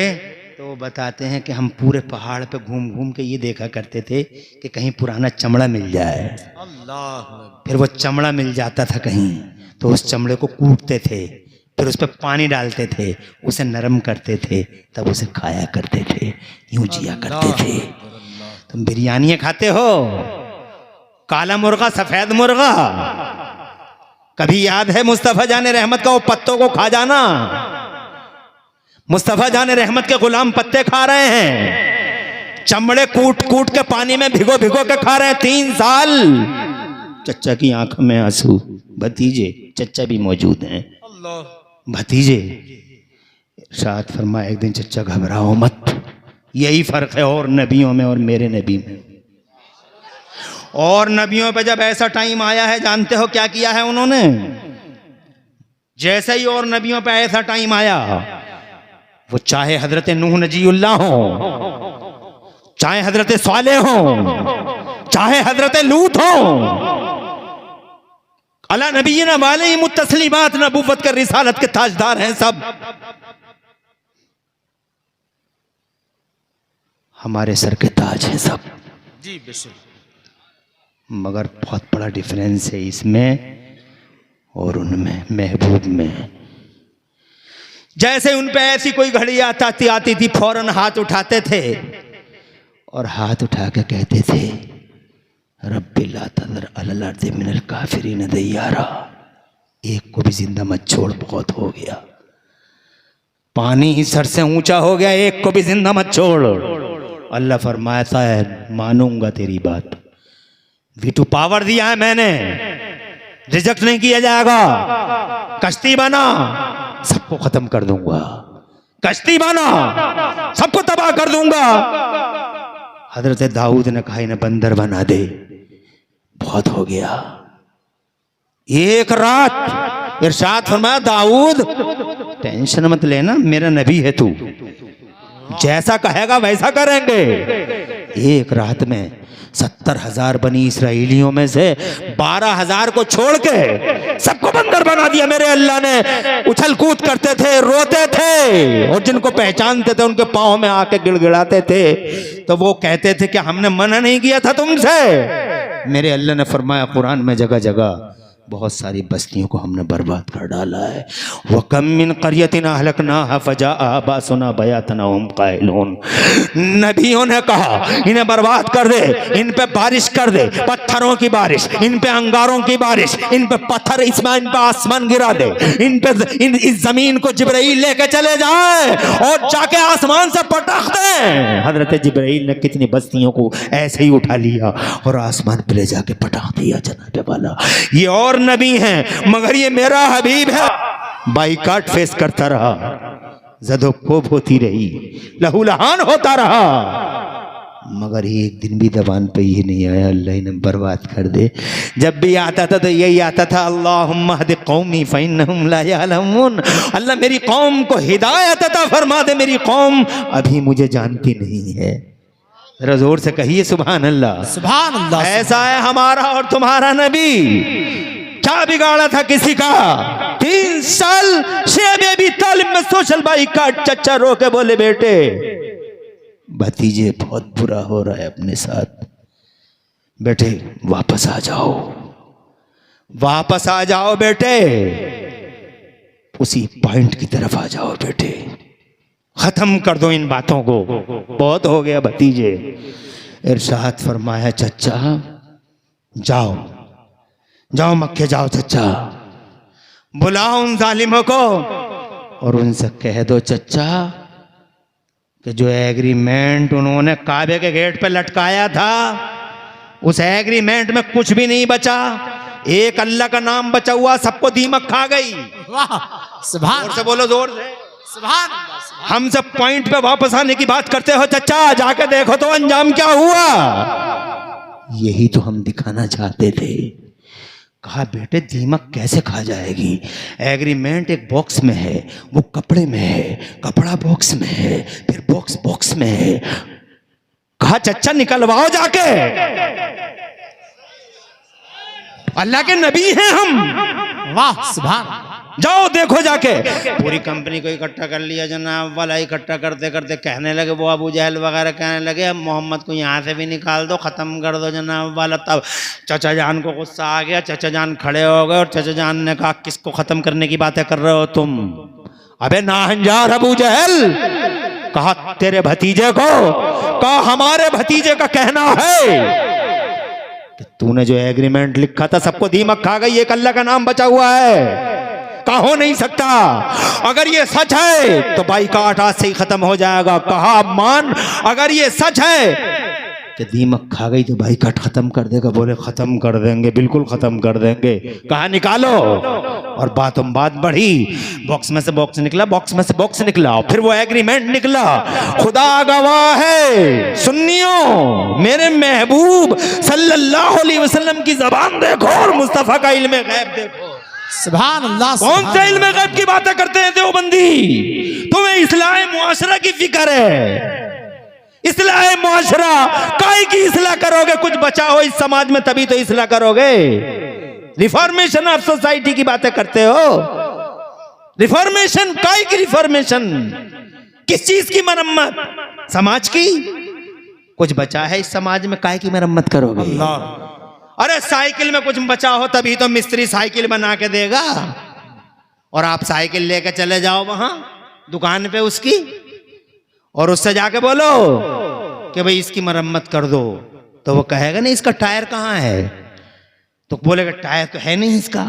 A: तो वो बताते हैं कि हम पूरे पहाड़ पे घूम घूम के ये देखा करते थे कि कहीं पुराना चमड़ा मिल जाए।
B: अल्लाह।
A: फिर वो चमड़ा मिल जाता था कहीं तो उस चमड़े को कूटते थे, फिर उस पर पानी डालते थे, उसे नरम करते थे, तब उसे खाया करते थे। यूं जिया करते थे। तुम बिरयानी खाते हो, काला मुर्गा सफेद मुर्गा, कभी याद है मुस्तफा जाने रहमत का वो पत्तों को खा जाना? मुस्तफा जाने रहमत के गुलाम पत्ते खा रहे हैं, चमड़े कूट कूट के पानी में भिगो भिगो के खा रहे हैं 3 साल। चच्चा की आंखों में आंसू। भतीजे, चच्चा भी मौजूद हैं। भतीजे इरशाद फरमाया, एक दिन चच्चा घबराओ मत, यही फर्क है और नबियों में और मेरे नबी में। और नबियों पे जब ऐसा टाइम आया है, जानते हो क्या किया है उन्होंने? जैसे ही और नबियों पे ऐसा टाइम आया, वो चाहे हजरत नूह नजीउल्लाह हो, चाहे हजरत सालेह हो, चाहे हजरत लूत हो, अला नबीना वाले मुत्तस्लिमात, नबूवत के रिसालत के ताजदार हैं सब। हमारे सर के ताज हैं सब
B: जी बेशक।
A: मगर बहुत बड़ा डिफरेंस है इसमें और उनमें, महबूब में। जैसे उन पे ऐसी कोई घड़ी आती थी, फौरन हाथ उठाते थे और हाथ उठा के कहते थे, रब्बी ला तज़र अलल अर्ज़ि मिनल काफ़िरीन दय्यारा। एक को भी जिंदा मत छोड़, बहुत हो गया। पानी ही सर से ऊंचा हो गया, एक को भी जिंदा मत छोड़। अल्लाह फरमाता है, मानूंगा तेरी बात, वीटू पावर दिया है मैंने, रिजेक्ट नहीं किया जाएगा। कश्ती बना, सबको खत्म कर दूंगा। कश्ती बना, सबको तबाह कर दूंगा। हजरत दाऊद ने कहा, इन्हें बंदर बना दे, बहुत हो गया। एक रात इरशाद फरमाया, दाऊद टेंशन मत लेना, मेरा नबी है तू, जैसा कहेगा वैसा करेंगे। एक रात में 70,000 बनी इसराइलियों में से 12,000 को छोड़ के सबको बंदर बना दिया मेरे अल्लाह ने। उछल कूद करते थे, रोते थे, और जिनको पहचानते थे उनके पांव में आके गिड़गिड़ाते थे। तो वो कहते थे कि हमने मना नहीं किया था तुमसे। मेरे अल्लाह ने फरमाया कुरान में, जगह जगह बहुत सारी बस्तियों को हमने बर्बाद कर डाला है। वकम मिन क़रियतिन अहलकनाहा फजाअ बासुना बयातन वहुम क़ाइलून। नबियों ने कहा, इन्हें बर्बाद कर दे, इन पे बारिश कर दे, पत्थरों की बारिश, इन पे अंगारों की बारिश, इन पे पत्थर, इन पे आसमान गिरा दे, इन पे इस जमीन को जिब्राइल लेके चले जाए और जाके आसमान से पटक दे। हजरत जिब्राइल ने कितनी बस्तियों को ऐसे ही उठा लिया और आसमान पे ले जाके पटक दिया। जनाब वाला, ये और नबी हैं मगर ये मेरा हबीब है। बाइकाट फेस करता रहा, ज़दोकोब होती रही, लहूलहान होता रहा, मगर एक दिन भी ज़बान पे ये नहीं आया अल्लाह इन्हें बर्बाद कर दे। जब भी आता था तो यही आता था, अल्लाहुम्मा हदि कौमी फ़इन्नहुम ला यअलमून। अल्लाह मेरी कौम को हिदायत अता फरमा दे, मेरी कौम अभी मुझे जानती नहीं है। जरा जोर से कहिए सुभान अल्लाह।
B: सुभान अल्लाह।
A: ऐसा है हमारा और तुम्हारा नबी। क्या बिगाड़ा था किसी का? 3 साल शेब अबी तालिब में सोशल बाइकाट। चच्चा रो के बोले, बेटे भतीजे बहुत बुरा हो रहा है अपने साथ, बेटे वापस आ जाओ, वापस आ जाओ बेटे, उसी पॉइंट की तरफ आ जाओ बेटे, खत्म कर दो इन बातों को, बहुत हो गया भतीजे। इरशाद फरमाया, चच्चा जाओ जाओ मक्के जाओ, चच्चा बुलाओ उन जालिमों को और उनसे कह दो चच्चा कि जो एग्रीमेंट उन्होंने काबे के गेट पे लटकाया था, उस एग्रीमेंट में कुछ भी नहीं बचा। एक अल्लाह का नाम बचा हुआ, सबको दीमक खा गई।
B: वाह, सुभान,
A: जोर से बोलो, जोर से।
B: सुभान अल्लाह, सुभान।
A: हम सब पॉइंट पे वापस आने की बात करते हो, चच्चा जाके देखो तो अंजाम क्या हुआ। यही तो हम दिखाना चाहते थे। कहा बेटे दीमक कैसे खा जाएगी, एग्रीमेंट एक बॉक्स में है, वो कपड़े में है, कपड़ा बॉक्स में है, फिर बॉक्स बॉक्स में है। कहा चच्चा निकलवाओ जाके, अल्लाह के नबी हैं हम।
B: वाह, सुभान।
A: जाओ देखो जाके। पूरी कंपनी को इकट्ठा कर लिया जनाब वाला। इकट्ठा करते करते कहने लगे, वो अबू जहल वगैरह कहने लगे, अब मोहम्मद को यहाँ से भी निकाल दो, ख़त्म कर दो जनाब वाला। तब चचा जान को गुस्सा आ गया। चचा जान खड़े हो गए और चचा जान ने कहा, किसको ख़त्म करने की बातें कर रहे हो तुम? अबे नाहंजार अबू जहल, कहा तेरे भतीजे को, कहा हमारे भतीजे का कहना है कि तूने जो एग्रीमेंट लिखा था सबको दीमक खा गई, एक अल्लाह का नाम बचा हुआ है, कहा हो नहीं सकता। अगर ये सच है तो बाइकाट आज से ही खत्म हो जाएगा। कहा मान, अगर ये सच है कि दीमक खा गई तो बाइकाट खत्म कर देगा। बोले खत्म कर देंगे, बिल्कुल खत्म कर देंगे। कहा निकालो। और बातों बात बढ़ी, बॉक्स में से बॉक्स निकला, बॉक्स में से बॉक्स निकला, फिर वो एग्रीमेंट निकला। खुदा गवाह है सुन्नियों, मेरे महबूब सल्लल्लाहु अलैहि वसल्लम की जबान देखो और मुस्तफा का इल्म गैब देखो।
B: सुभान अल्लाह।
A: कौन से इल्म गैब की बातें करते हैं देवबंदी? तुम्हें इस्लाह मुआशरा की फिक्र है। इस्लाह मुआशरा काय की इस्लाह करोगे? कुछ बचा हो इस समाज में तभी तो इस्लाह करोगे। रिफॉर्मेशन ऑफ सोसाइटी की बातें करते हो। रिफॉर्मेशन काय की? रिफॉर्मेशन किस चीज की मरम्मत? समाज की। कुछ बचा है इस समाज में, काय की मरम्मत करोगे?
B: अल्लाह।
A: अरे साइकिल में कुछ बचा हो तभी तो मिस्त्री साइकिल बना के देगा। और आप साइकिल लेके चले जाओ वहां दुकान पे उसकी, और उससे जाके बोलो कि भाई इसकी मरम्मत कर दो, तो वो कहेगा नहीं इसका टायर कहाँ है? तो बोलेगा टायर तो है नहीं इसका।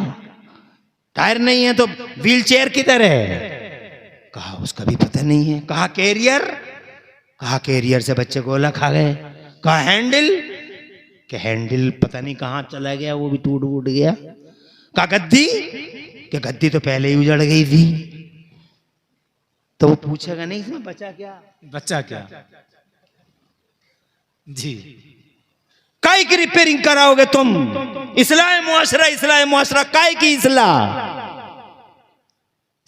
A: टायर नहीं है तो व्हील चेयर किधर है? कहा उसका भी पता नहीं है। कहा कैरियर? कहा कैरियर से बच्चे गोला खा गए। कहा हैंडल? कि हैंडल पता नहीं कहाँ चला गया, वो भी टूट फूट गया। कहा गद्दी? कि गद्दी तो पहले ही उजड़ गई थी। तो वो पूछेगा नहीं इसमें बचा क्या?
B: बच्चा क्या? जी।
A: काय की रिपेयरिंग कराओगे तुम? इस्लाह मुआशरा, इस्लाह मुआशरा काय की इस्लाह?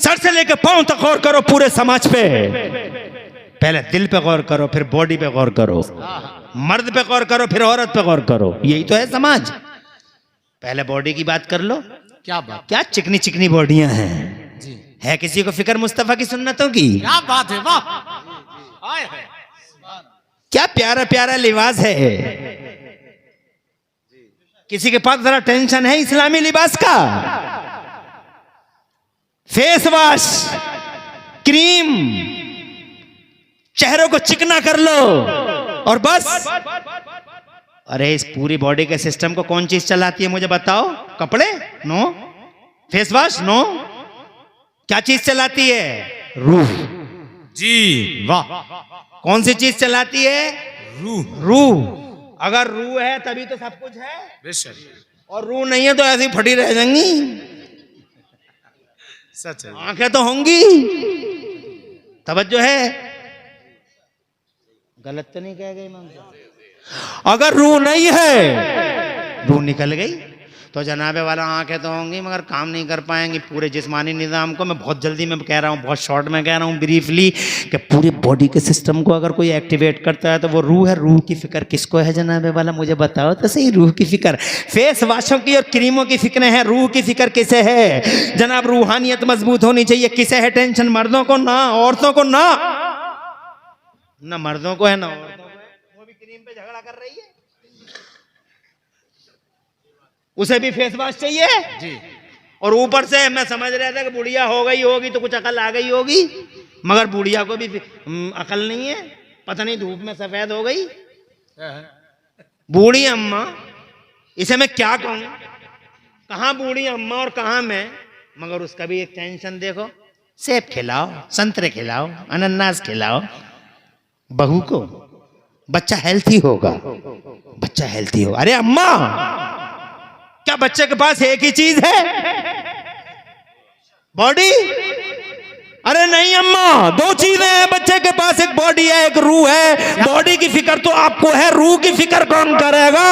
A: सर से लेकर पांव तक गौर करो पूरे समाज पे। पहले दिल पे गौर करो, फिर बॉडी पे गौर करो, मर्द पे गौर करो, फिर औरत पे गौर करो। यही तो है समाज। पहले बॉडी की बात कर लो।
B: क्या बात?
A: क्या चिकनी चिकनी बॉडियां हैं।
B: जी।
A: है किसी को फिक्र मुस्तफा की सुन्नतों की?
B: क्या बात है, वाह। आए है।
A: क्या प्यारा प्यारा लिबास है। किसी के पास जरा टेंशन है इस्लामी लिबास का? फेस वॉश, क्रीम, चेहरों को चिकना कर लो और बस। अरे इस पूरी बॉडी के सिस्टम को कौन चीज चलाती है मुझे बताओ? कपड़े? नो। Face wash? नो। क्या चीज चलाती है? रूह।
B: जी वाह।
A: कौन सी चीज चलाती है?
B: रूह।
A: रूह। अगर रूह है तभी तो सब कुछ है,
B: बेशक।
A: और रूह नहीं है तो ऐसी फटी रह जाएंगी।
B: सच है।
A: आंखें तो होंगी। तवज्जो है? गलत तो नहीं कह गई मैं? अगर रूह नहीं है, रूह निकल गई तो जनाबे वाला आंखें तो होंगी मगर काम नहीं कर पाएंगी पूरे जिस्मानी निज़ाम को। मैं बहुत जल्दी में कह रहा हूँ, बहुत शॉर्ट में कह रहा हूँ, ब्रीफली, कि पूरी बॉडी के सिस्टम को अगर कोई एक्टिवेट करता है तो वो रूह है। रूह की फिक्र किसको है जनाबे वाला? मुझे बताओ तो सही। रूह की फिक्र फेस वाशों की और क्रीमों की फिक्र है। रूह की फिक्र किसे है जनाब? रूहानियत मजबूत होनी चाहिए। किसे है टेंशन? मर्दों को ना, औरतों को ना। ना मर्दों को है ना औरतों को है। वो भी क्रीम पे झगड़ा कर रही है, उसे भी फेस वॉश चाहिए
B: जी।
A: और ऊपर से मैं समझ रहा था कि बुढ़िया हो गई होगी तो कुछ अकल आ गई होगी, मगर बुढ़िया को भी अकल नहीं है। पता नहीं धूप में सफेद हो गई बूढ़ी अम्मा। इसे मैं क्या कहूं? कहां बूढ़ी अम्मा और कहां मैं? मगर उसका भी एक टेंशन देखो। सेब खिलाओ, संतरे खिलाओ, अनानास खिलाओ बहू को, बच्चा हेल्थी होगा, बच्चा हेल्थी होगा। अरे अम्मा, क्या बच्चे के पास एक ही चीज है? बॉडी? अरे नहीं अम्मा, दो चीजें हैं बच्चे के पास। एक बॉडी है, एक रूह है। बॉडी की फिक्र तो आपको है, रूह की फिक्र कौन करेगा?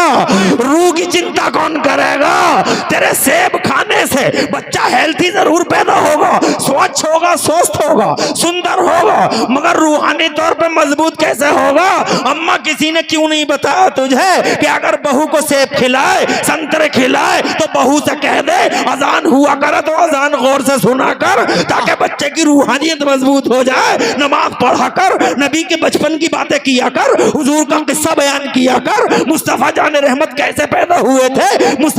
A: रूह की चिंता कौन करेगा? तेरे सेब खाने खाने से बच्चा हेल्थी जरूर पैदा होगा, स्वच्छ होगा, स्वस्थ होगा, सुंदर होगा, मगर रूहानी तौर पे मजबूत कैसे होगा? अम्मा किसी ने क्यों नहीं बताया तुझे कि अगर बहू को सेब खिलाए, संतरे खिलाए तो बहू से कह दे अजान हुआ करे तो अजान गौर से सुना कर, ताकि बच्चे की रूहानियत मजबूत हो जाए। नमाज पढ़ा कर, नबी के बचपन की बातें किया कर, हुजूर का किस्सा बयान किया कर। मुस्तफा जान रहमत कैसे पैदा हुए थे?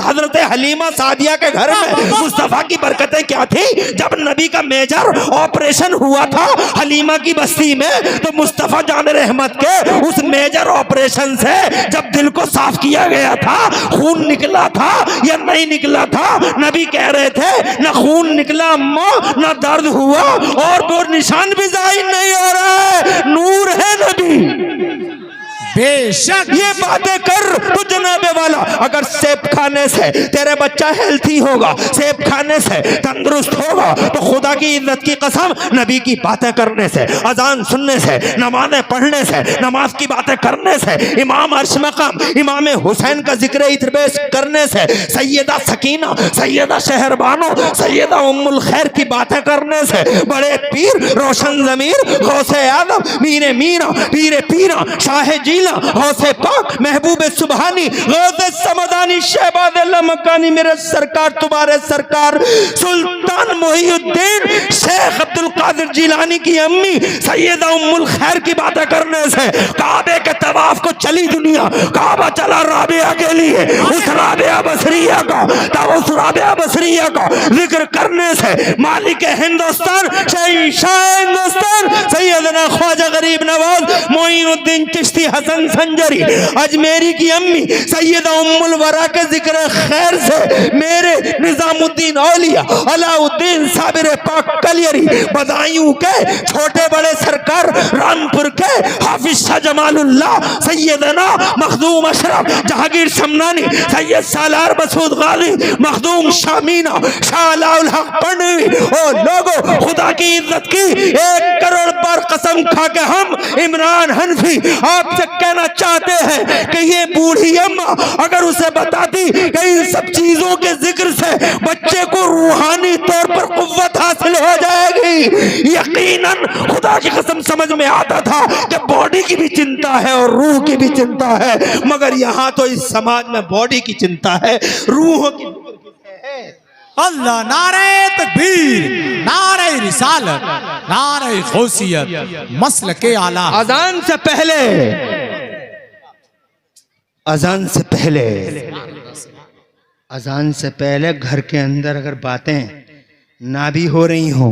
A: हजरत हलीमा सादिया के घर में मुस्तफा की बरकतें क्या थी? जब नबी का मेजर ऑपरेशन हुआ था हलीमा की बस्ती में, तो मुस्तफा जान रहमत के उस मेजर ऑपरेशन से जब दिल को साफ किया गया था, खून निकला था या नहीं निकला था? नबी कह रहे थे न खून निकला अम्मा, न दर्द हुआ, और वो निशान भी जाहिर नहीं हो रहा है, नूर है नबी।
B: बेशक
A: ये बातें कर तो जनाबे वाला, अगर सेब खाने से तेरे बच्चा हेल्थी होगा, सेब खाने से तंदुरुस्त होगा, तो खुदा की इज्जत की कसम नबी की बातें करने से, अजान सुनने से, नमाज़ें पढ़ने से, नमाज की बातें करने से, इमाम अर्श मकाम इमाम हुसैन का जिक्र इतरबेश करने से, सैयदा सकीना, सैयदा शहरबानो, सैयदा उम्मुल खैर की बातें करने से, बड़े पीर रोशन ज़मीर गौसे आदम मीरे मीरा पीरे पीरा शाह जीला गौसे पाक महबूब सुबहानी गौसे समदानी शहबाद मकानी मेरे सरकार तुम्हारे सरकार सुल्तान मोहिउद्दीन शेख अब्दुल कादिर जिलानी की अम्मी सैयदा उम्मुल खैर की बातें करने से, काबे के तवाफ को चली दुनिया, काबा चला राबिया के लिए, उस राबिया बसरिया का, तब उस राबिया बसरिया का जिक्र करने से, मालिक हिंदुस्तान शाह हिंदुस्तान सैयदना ख्वाजा गरीब नवाज मोइनुद्दीन चिश्ती हसन संजरी अजमेरी की अम्मी सैयदा उम्मुल वरा के जिक्र खैर से, मेरे निजामुद्दीन औलिया अलाउद्दीन साबिर पाक कलियरी बदायूं के छोटे बड़े सरकार रामपुर के हाफिज शाह जमालुल्लाह सैयदना मखदूम अशरफ जहांगीर शमनानी सैयद सालार मसूद गाजी मखदूम शामीना शाह अलाउल हक पढ़वी, ओ लोगों खुदा की इज्जत की 1 करोड़ बार कसम खा के हम इमरान हनफी आपसे कहना चाहते हैं कि ये बूढ़ी अम्मा अगर उसे बताती कि इन सब चीजों के जिक्र से बच्चे को रूहानी तौर पर कुव्वत हासिल हो जाएगी, यकीनन खुदा की कसम समझ में आता था कि बॉडी की भी चिंता है और रूह की भी चिंता है, मगर यहाँ तो इस समाज में बॉडी की चिंता है, रूह की है।
B: अल्लाह, नारे तकबीर, नारे रिसालत, नारे गौसियत, मसलके आला।
A: अजान से पहले, अजान से पहले, अजान से पहले घर के अंदर अगर बातें ना भी हो रही हो,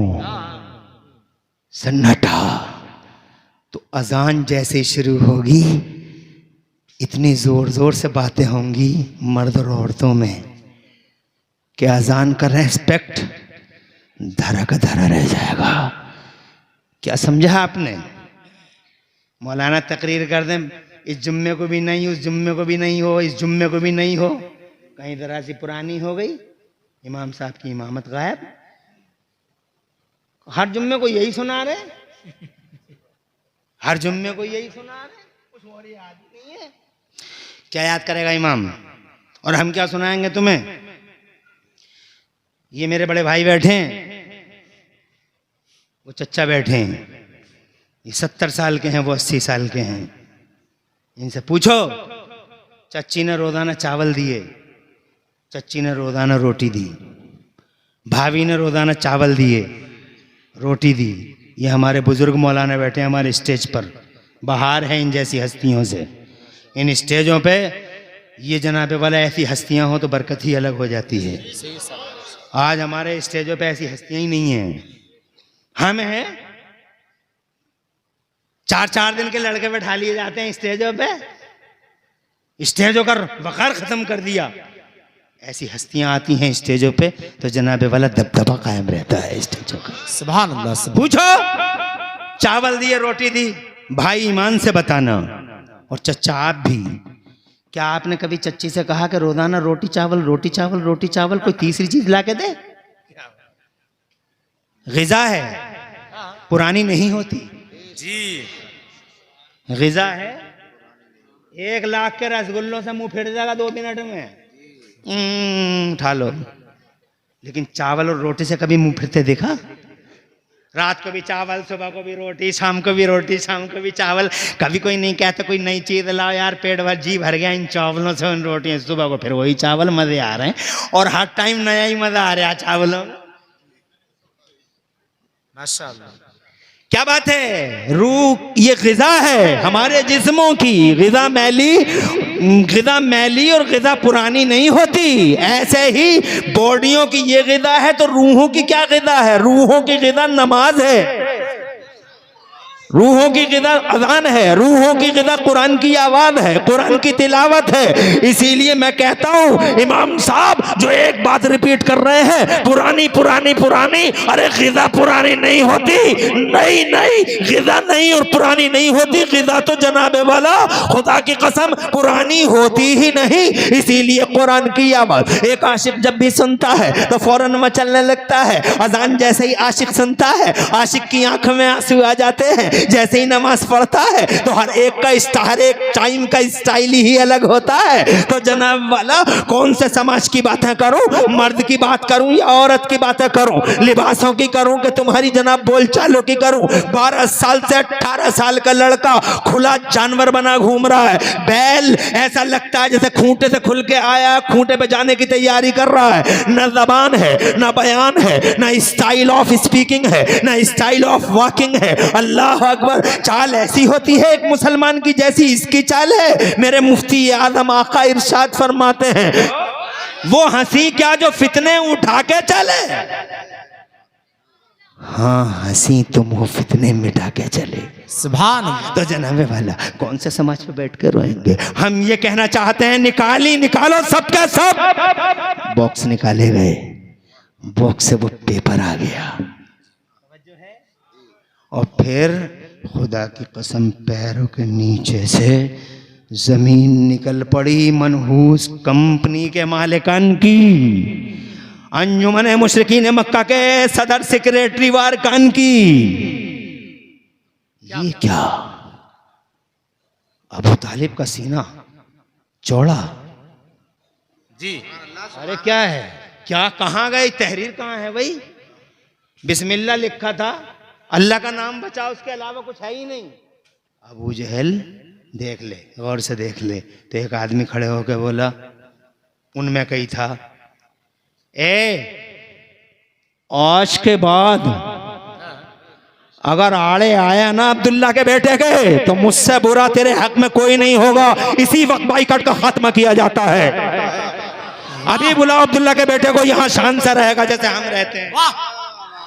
A: सन्नाटा, तो अजान जैसे शुरू होगी इतनी जोर जोर से बातें होंगी मर्द और औरतों में कि अजान का रेस्पेक्ट धरा का धरा रह जाएगा। क्या समझा आपने? मौलाना तकरीर कर दें, इस जुम्मे को भी नहीं, उस जुम्मे को भी नहीं हो, इस जुम्मे को भी नहीं हो, कहीं जरा सी पुरानी हो गई, इमाम साहब की इमामत गायब, हर जुम्मे को यही सुना रहे, हर जुम्मे को यही सुना रहे, कुछ और याद नहीं है। क्या याद करेगा इमाम? और हम क्या सुनाएंगे तुम्हें? ये मेरे बड़े भाई बैठे हैं, वो चच्चा बैठे हैं, ये 70 साल के हैं, वो 80 साल के हैं, इनसे पूछो, चच्ची ने रोजाना चावल दिए, चच्ची ने रोजाना रोटी दी, भाभी ने रोजाना चावल दिए, रोटी दी। ये हमारे बुजुर्ग मौलाना बैठे हैं हमारे स्टेज पर, बाहर है इन जैसी हस्तियों से। इन स्टेजों पे ये जनाबे वाला ऐसी हस्तियां हो तो बरकत ही अलग हो जाती है। आज हमारे स्टेजों पे ऐसी हस्तियां ही नहीं हैं। हम हैं 4-4 दिन के लड़के बैठा लिए जाते हैं स्टेजों पे, स्टेजों का वकार खत्म कर दिया। ऐसी हस्तियां आती हैं स्टेजों पे तो जनाबे वाला दबदबा कायम रहता है स्टेजों का।
B: सुभान अल्लाह, सुभान।
A: पूछो, चावल दिए, रोटी दी, भाई ईमान से बताना। और चच्चा आप भी, क्या आपने कभी चच्ची से कहा कि रोजाना रोटी चावल रोटी चावल रोटी चावल, कोई तीसरी चीज ला के दे? ग़िज़ा है, पुरानी नहीं होती
B: जी।
A: ग़िज़ा है, 1 लाख के रसगुल्लों से मुंह फिर जाएगा 2 मिनट में। उठा लो, लेकिन चावल और रोटी से कभी मुंह फिरते देखा? रात को भी चावल, सुबह को भी रोटी, शाम को भी रोटी, शाम को भी चावल। कभी कोई नहीं कहता कोई नई चीज लाओ यार, पेट भर जी भर गया इन चावलों से, इन रोटियों से। सुबह को फिर वही चावल, मजे आ रहे हैं, और हर टाइम नया ही मजा आ रहा है चावलों में।
B: माशाअल्लाह,
A: क्या बात है। रूह ये ग़िज़ा है हमारे जिस्मों की। ग़िज़ा मैली और ग़िज़ा पुरानी नहीं होती। ऐसे ही बॉडियों की ये ग़िज़ा है, तो रूहों की क्या ग़िज़ा है? रूहों की ग़िज़ा नमाज है, रूहों की ग़िज़ा अज़ान है, रूहों की ग़िज़ा कुरान की आवाज़ है, कुरान की तिलावत है। इसीलिए मैं कहता हूँ इमाम साहब जो एक बात रिपीट कर रहे हैं, पुरानी पुरानी पुरानी, अरे ग़िज़ा पुरानी नहीं होती, नहीं नहीं, ग़िज़ा नहीं और पुरानी नहीं होती। ग़िज़ा तो जनाबे वाला खुदा की कसम पुरानी होती ही नहीं। इसीलिए कुरान की आवाज़ एक आशिक जब भी सुनता है तो फौरन मचलने लगता है। अज़ान जैसे ही आशिक सुनता है, आशिक की आंख में आंसू आ जाते हैं। जैसे ही नमाज पढ़ता है तो हर एक का हर एक टाइम का स्टाइल ही अलग होता है। तो जनाब वाला कौन से समाज की बातें करूं, मर्द की बात करूं या औरत की बातें करूं, लिबासों की करूं कि तुम्हारी जनाब बोलचालों की करूं। 12 साल से 18 साल का लड़का खुला जानवर बना घूम रहा है। बैल ऐसा लगता है जैसे खूंटे से खुल के आया, खूंटे पे जाने की तैयारी कर रहा है। न जबान है, न बयान है, न स्टाइल ऑफ स्पीकिंग है, न स्टाइल ऑफ वॉकिंग है। अल्लाह अकबर। चाल ऐसी होती है एक मुसलमान की जैसी इसकी चाल है। मेरे मुफ्ती आजम आका इरशाद फरमाते हैं, वो हंसी क्या जो फितने उठा के चले। हाँ, हंसी तुम हो फितने मिटा के चले।
B: सुभान अल्लाह।
A: तो जनाबे वाला कौन से समाज पे बैठ कर रोएंगे? हम ये कहना चाहते हैं निकालो सबके सब। बॉक्स निकाले गए, बॉक्स से वो पेपर आ गया, और फिर खुदा की कसम पैरों के नीचे से जमीन निकल पड़ी मनहूस कंपनी के मालिकान की। अंजुमन मुशरिकीन मक्का के सदर सेक्रेटरी वारकान की। ये क्या? अबू तालिब का सीना चौड़ा
B: जी।
A: अरे क्या है, क्या कहाँ गई तहरीर? कहाँ है भाई? बिस्मिल्लाह लिखा था, अल्लाह का नाम बचा, उसके अलावा कुछ है ही नहीं। अबू जहल देख ले, गौर से देख ले। तो एक आदमी खड़े होकर बोला, उनमें कही था, आज के बाद अगर आड़े आया ना अब्दुल्ला के बेटे के, तो मुझसे बुरा तेरे हक में कोई नहीं होगा। इसी वक्त बाइकआउट का खात्मा किया जाता है। अभी बुलाओ अब्दुल्ला के बेटे को, यहां शान से रहेगा जैसे हम रहते हैं।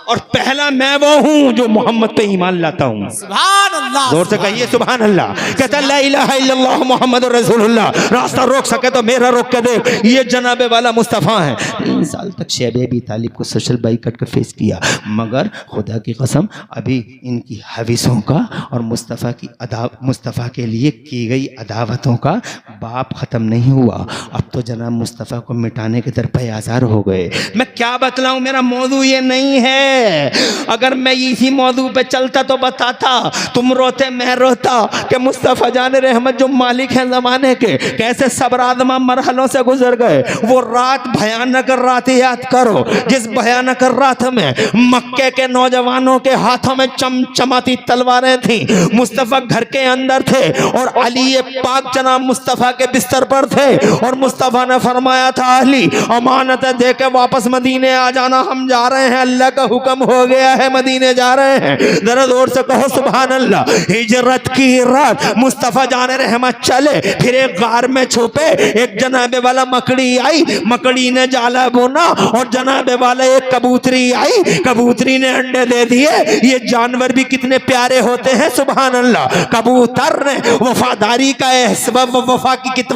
A: और पहला मैं वो हूं जो मोहम्मद पे ईमान लाता हूं।
B: सुभान अल्लाह।
A: जोर से कहिए सुभान अल्लाह। कहता ला इलाहा इल्लल्लाह मुहम्मद रसूलुल्लाह। रास्ता रोक सके तो मेरा रोक के दे। ये जनाबे वाला मुस्तफ़ा है। 3 साल तक शैब अबी तालिब को सोशल बाइकआउट का फेस किया, मगर खुदा की कसम अभी इनकी हवीसों का और मुस्तफ़ा के लिए की गई अदावतों का बाप ख़त्म नहीं हुआ। अब तो जनाब मुस्तफ़ा को मिटाने के तरफ आज़ार हो गए। मैं क्या बतलाऊँ, मेरा मौजू ये नहीं है। अगर मैं इसी मौजू पे चलता तो बताता, तुम रोते मैं रोता कि मुस्तफ़ा जाने रहमत जो मालिक हैं ज़माने के, कैसे सब्र आज़मा मरहलों से गुजर गए। वो रात भयानक रात याद करो, जिस भयानक रात में मक्के के नौजवानों के हाथों में चमचमाती तलवारें थी। मुस्तफ़ा घर के अंदर थे और अली पाक जनाब मुस्तफ़ा के बिस्तर पर थे, और मुस्तफ़ा ने फरमाया था, अली अमानत दे के वापस मदीने आ जाना, हम जा रहे हैं, अल्लाह का हुक्म हो गया है, मदीने जा रहे हैं। जरा जोर से कहो सुभान अल्लाह। हिजरत की रात मुस्तफ़ा जाने रहमत चले, फिर एक गार में छुपे। एक जनाबे वाला मकड़ी आई, मकड़ी ने जाला बोना, और जनाबे वाला एक कबूतरी आई, कबूतरी ने अंडे दे दिए। ये जानवर भी कितने प्यारे होते हैं सुभान अल्लाह। कबूतर ने वफादारी का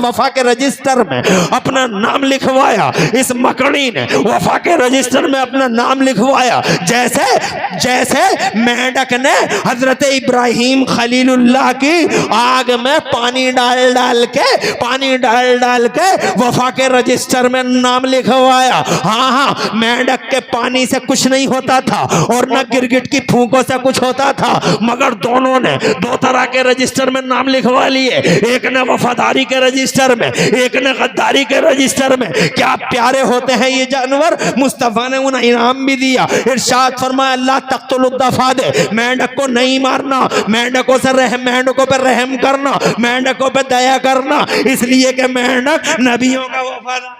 A: वफा के रजिस्टर में अपना नाम लिखवाया। इस मकड़ी ने वफा के रजिस्टर में अपना नाम लिखवाया। जैसे जैसे मेंढक ने हजरत इब्राहिम खलीलुल्लाह की आग में पानी डाल डाल के वफा के रजिस्टर में नाम लिखवाया। हाँ हाँ, मेंढक के पानी से कुछ नहीं होता था और न गिरगिट की फूंकों से कुछ होता था, मगर दोनों ने दो तरह के रजिस्टर में नाम लिखवा लिए, एक ने वफादारी के रजिस्टर में, एक ने गद्दारी के रजिस्टर में। क्या प्यारे होते हैं ये जानवर। मुस्तफा ने उन्हें इनाम भी दिया। इरशाद फरमाया अल्लाह तख्तुलुद्दफा दे, मेंढक को नहीं मारना, मेंढकों से मेंढकों पर रहम करना, मेंढकों पर दया करना, इसलिए कि मेंढक नबियों का वफादार।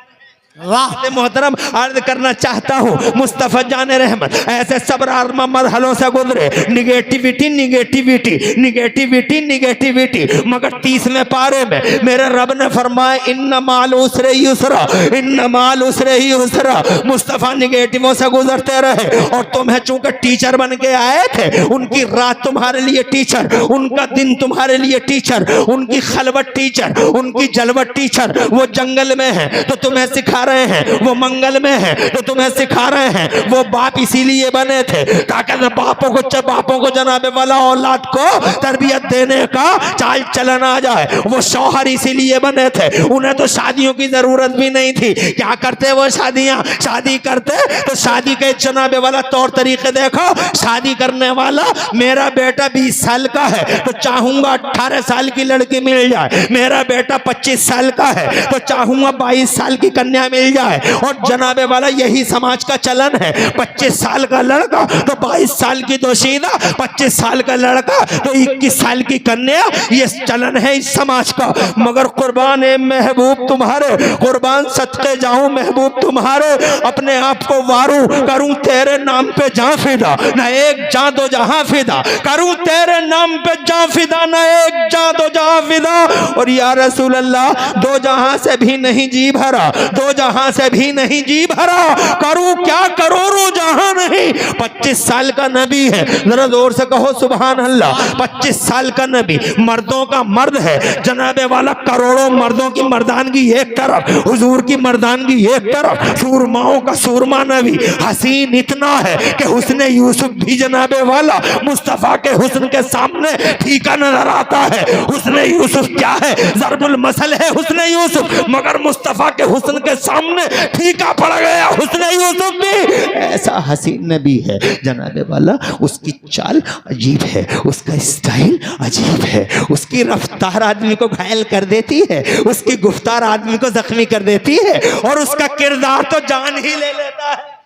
A: वाह मोहतरम, अर्ज करना चाहता हूँ मुस्तफा जाने रहमत ऐसे सब्र मरहलों से गुजरे, निगेटिविटी निगेटिविटी निगेटिविटी निगेटिविटी, मगर 30वें पारे में मेरे रब ने फरमाया इन्ना माल उसरे युसरा, इन्ना माल उसरे युसरा। मुस्तफा निगेटिवों से गुजरते रहे और तुम्हें चूंकि टीचर बन के आए थे, उनकी रात तुम्हारे लिए टीचर, उनका दिन तुम्हारे लिए टीचर, उनकी खलवत टीचर, उनकी जलवत टीचर। वो जंगल में है तो तुम्हें सिखा रहे हैं, वो मंगल में है तो तुम्हें सिखा रहे हैं। वो बाप इसीलिए बने थे ताकि बापों को जनाबे वाला औलाद को तरबियत देने का चाल चलन आ जाए। वो शौहर इसीलिए बने थे, उन्हें तो शादियों की जरूरत भी नहीं थी। क्या करते वो शादी करते तो शादी के जनाबे वाला तौर तरीके देखो। शादी करने वाला मेरा बेटा 20 साल का है तो चाहूंगा 18 साल की लड़की मिल जाए, मेरा बेटा 25 साल का है तो चाहूंगा 22 साल की कन्या मिल जाए। और जनाबे वाला यही समाज का चलन है, 25 साल का लड़का तो 22 साल की दोशीदा, 25 साल का लड़का तो 21 साल की कन्या, ये चलन है इस समाज का। मगर कुर्बान है महबूब तुम्हारे, कुर्बान सदके जाऊं महबूब तुम्हारे, अपने आप को वारू करूं तेरे नाम पे जां फिदा, न एक जां दो जहां फिदा करूं तेरे नाम पे जां फिदा, न एक जां दो जहां फिदा। और या रसूल अल्लाह, दो जहां से भी नहीं जी भरा, दो जहां से भी नहीं जी भरा, करूं क्या करोड़ों जहां नहीं। 25 साल का नबी है, जरा जोर से कहो सुभान अल्लाह। 25 साल का नबी, मर्दों का मर्द है जनाबे वाला, करोड़ों मर्दों की मर्दानगी एक तरफ, हुजूर की मर्दानगी एक तरफ, सूरमाओं का सूरमा नबी। हसीन इतना है कि हुस्न यूसुफ भी जनाबे वाला मुस्तफा के हुस्न के सामने फीका नजर आता है। हुस्न यूसुफ क्या है, ज़रबुल मसल है हुस्न यूसुफ, मगर मुस्तफा के हुस्न के सामने फीका पड़ गया हुस्न यूसुफ भी। ऐसा हसीन नबी है जनाबे वाला, उसकी चाल अजीब है, उसका स्टाइल अजीब है, उसकी रफ्तार आदमी को घायल कर देती है, उसकी गुफ्तार आदमी को जख्मी कर देती है, और उसका किरदार तो जान ही ले लेता है।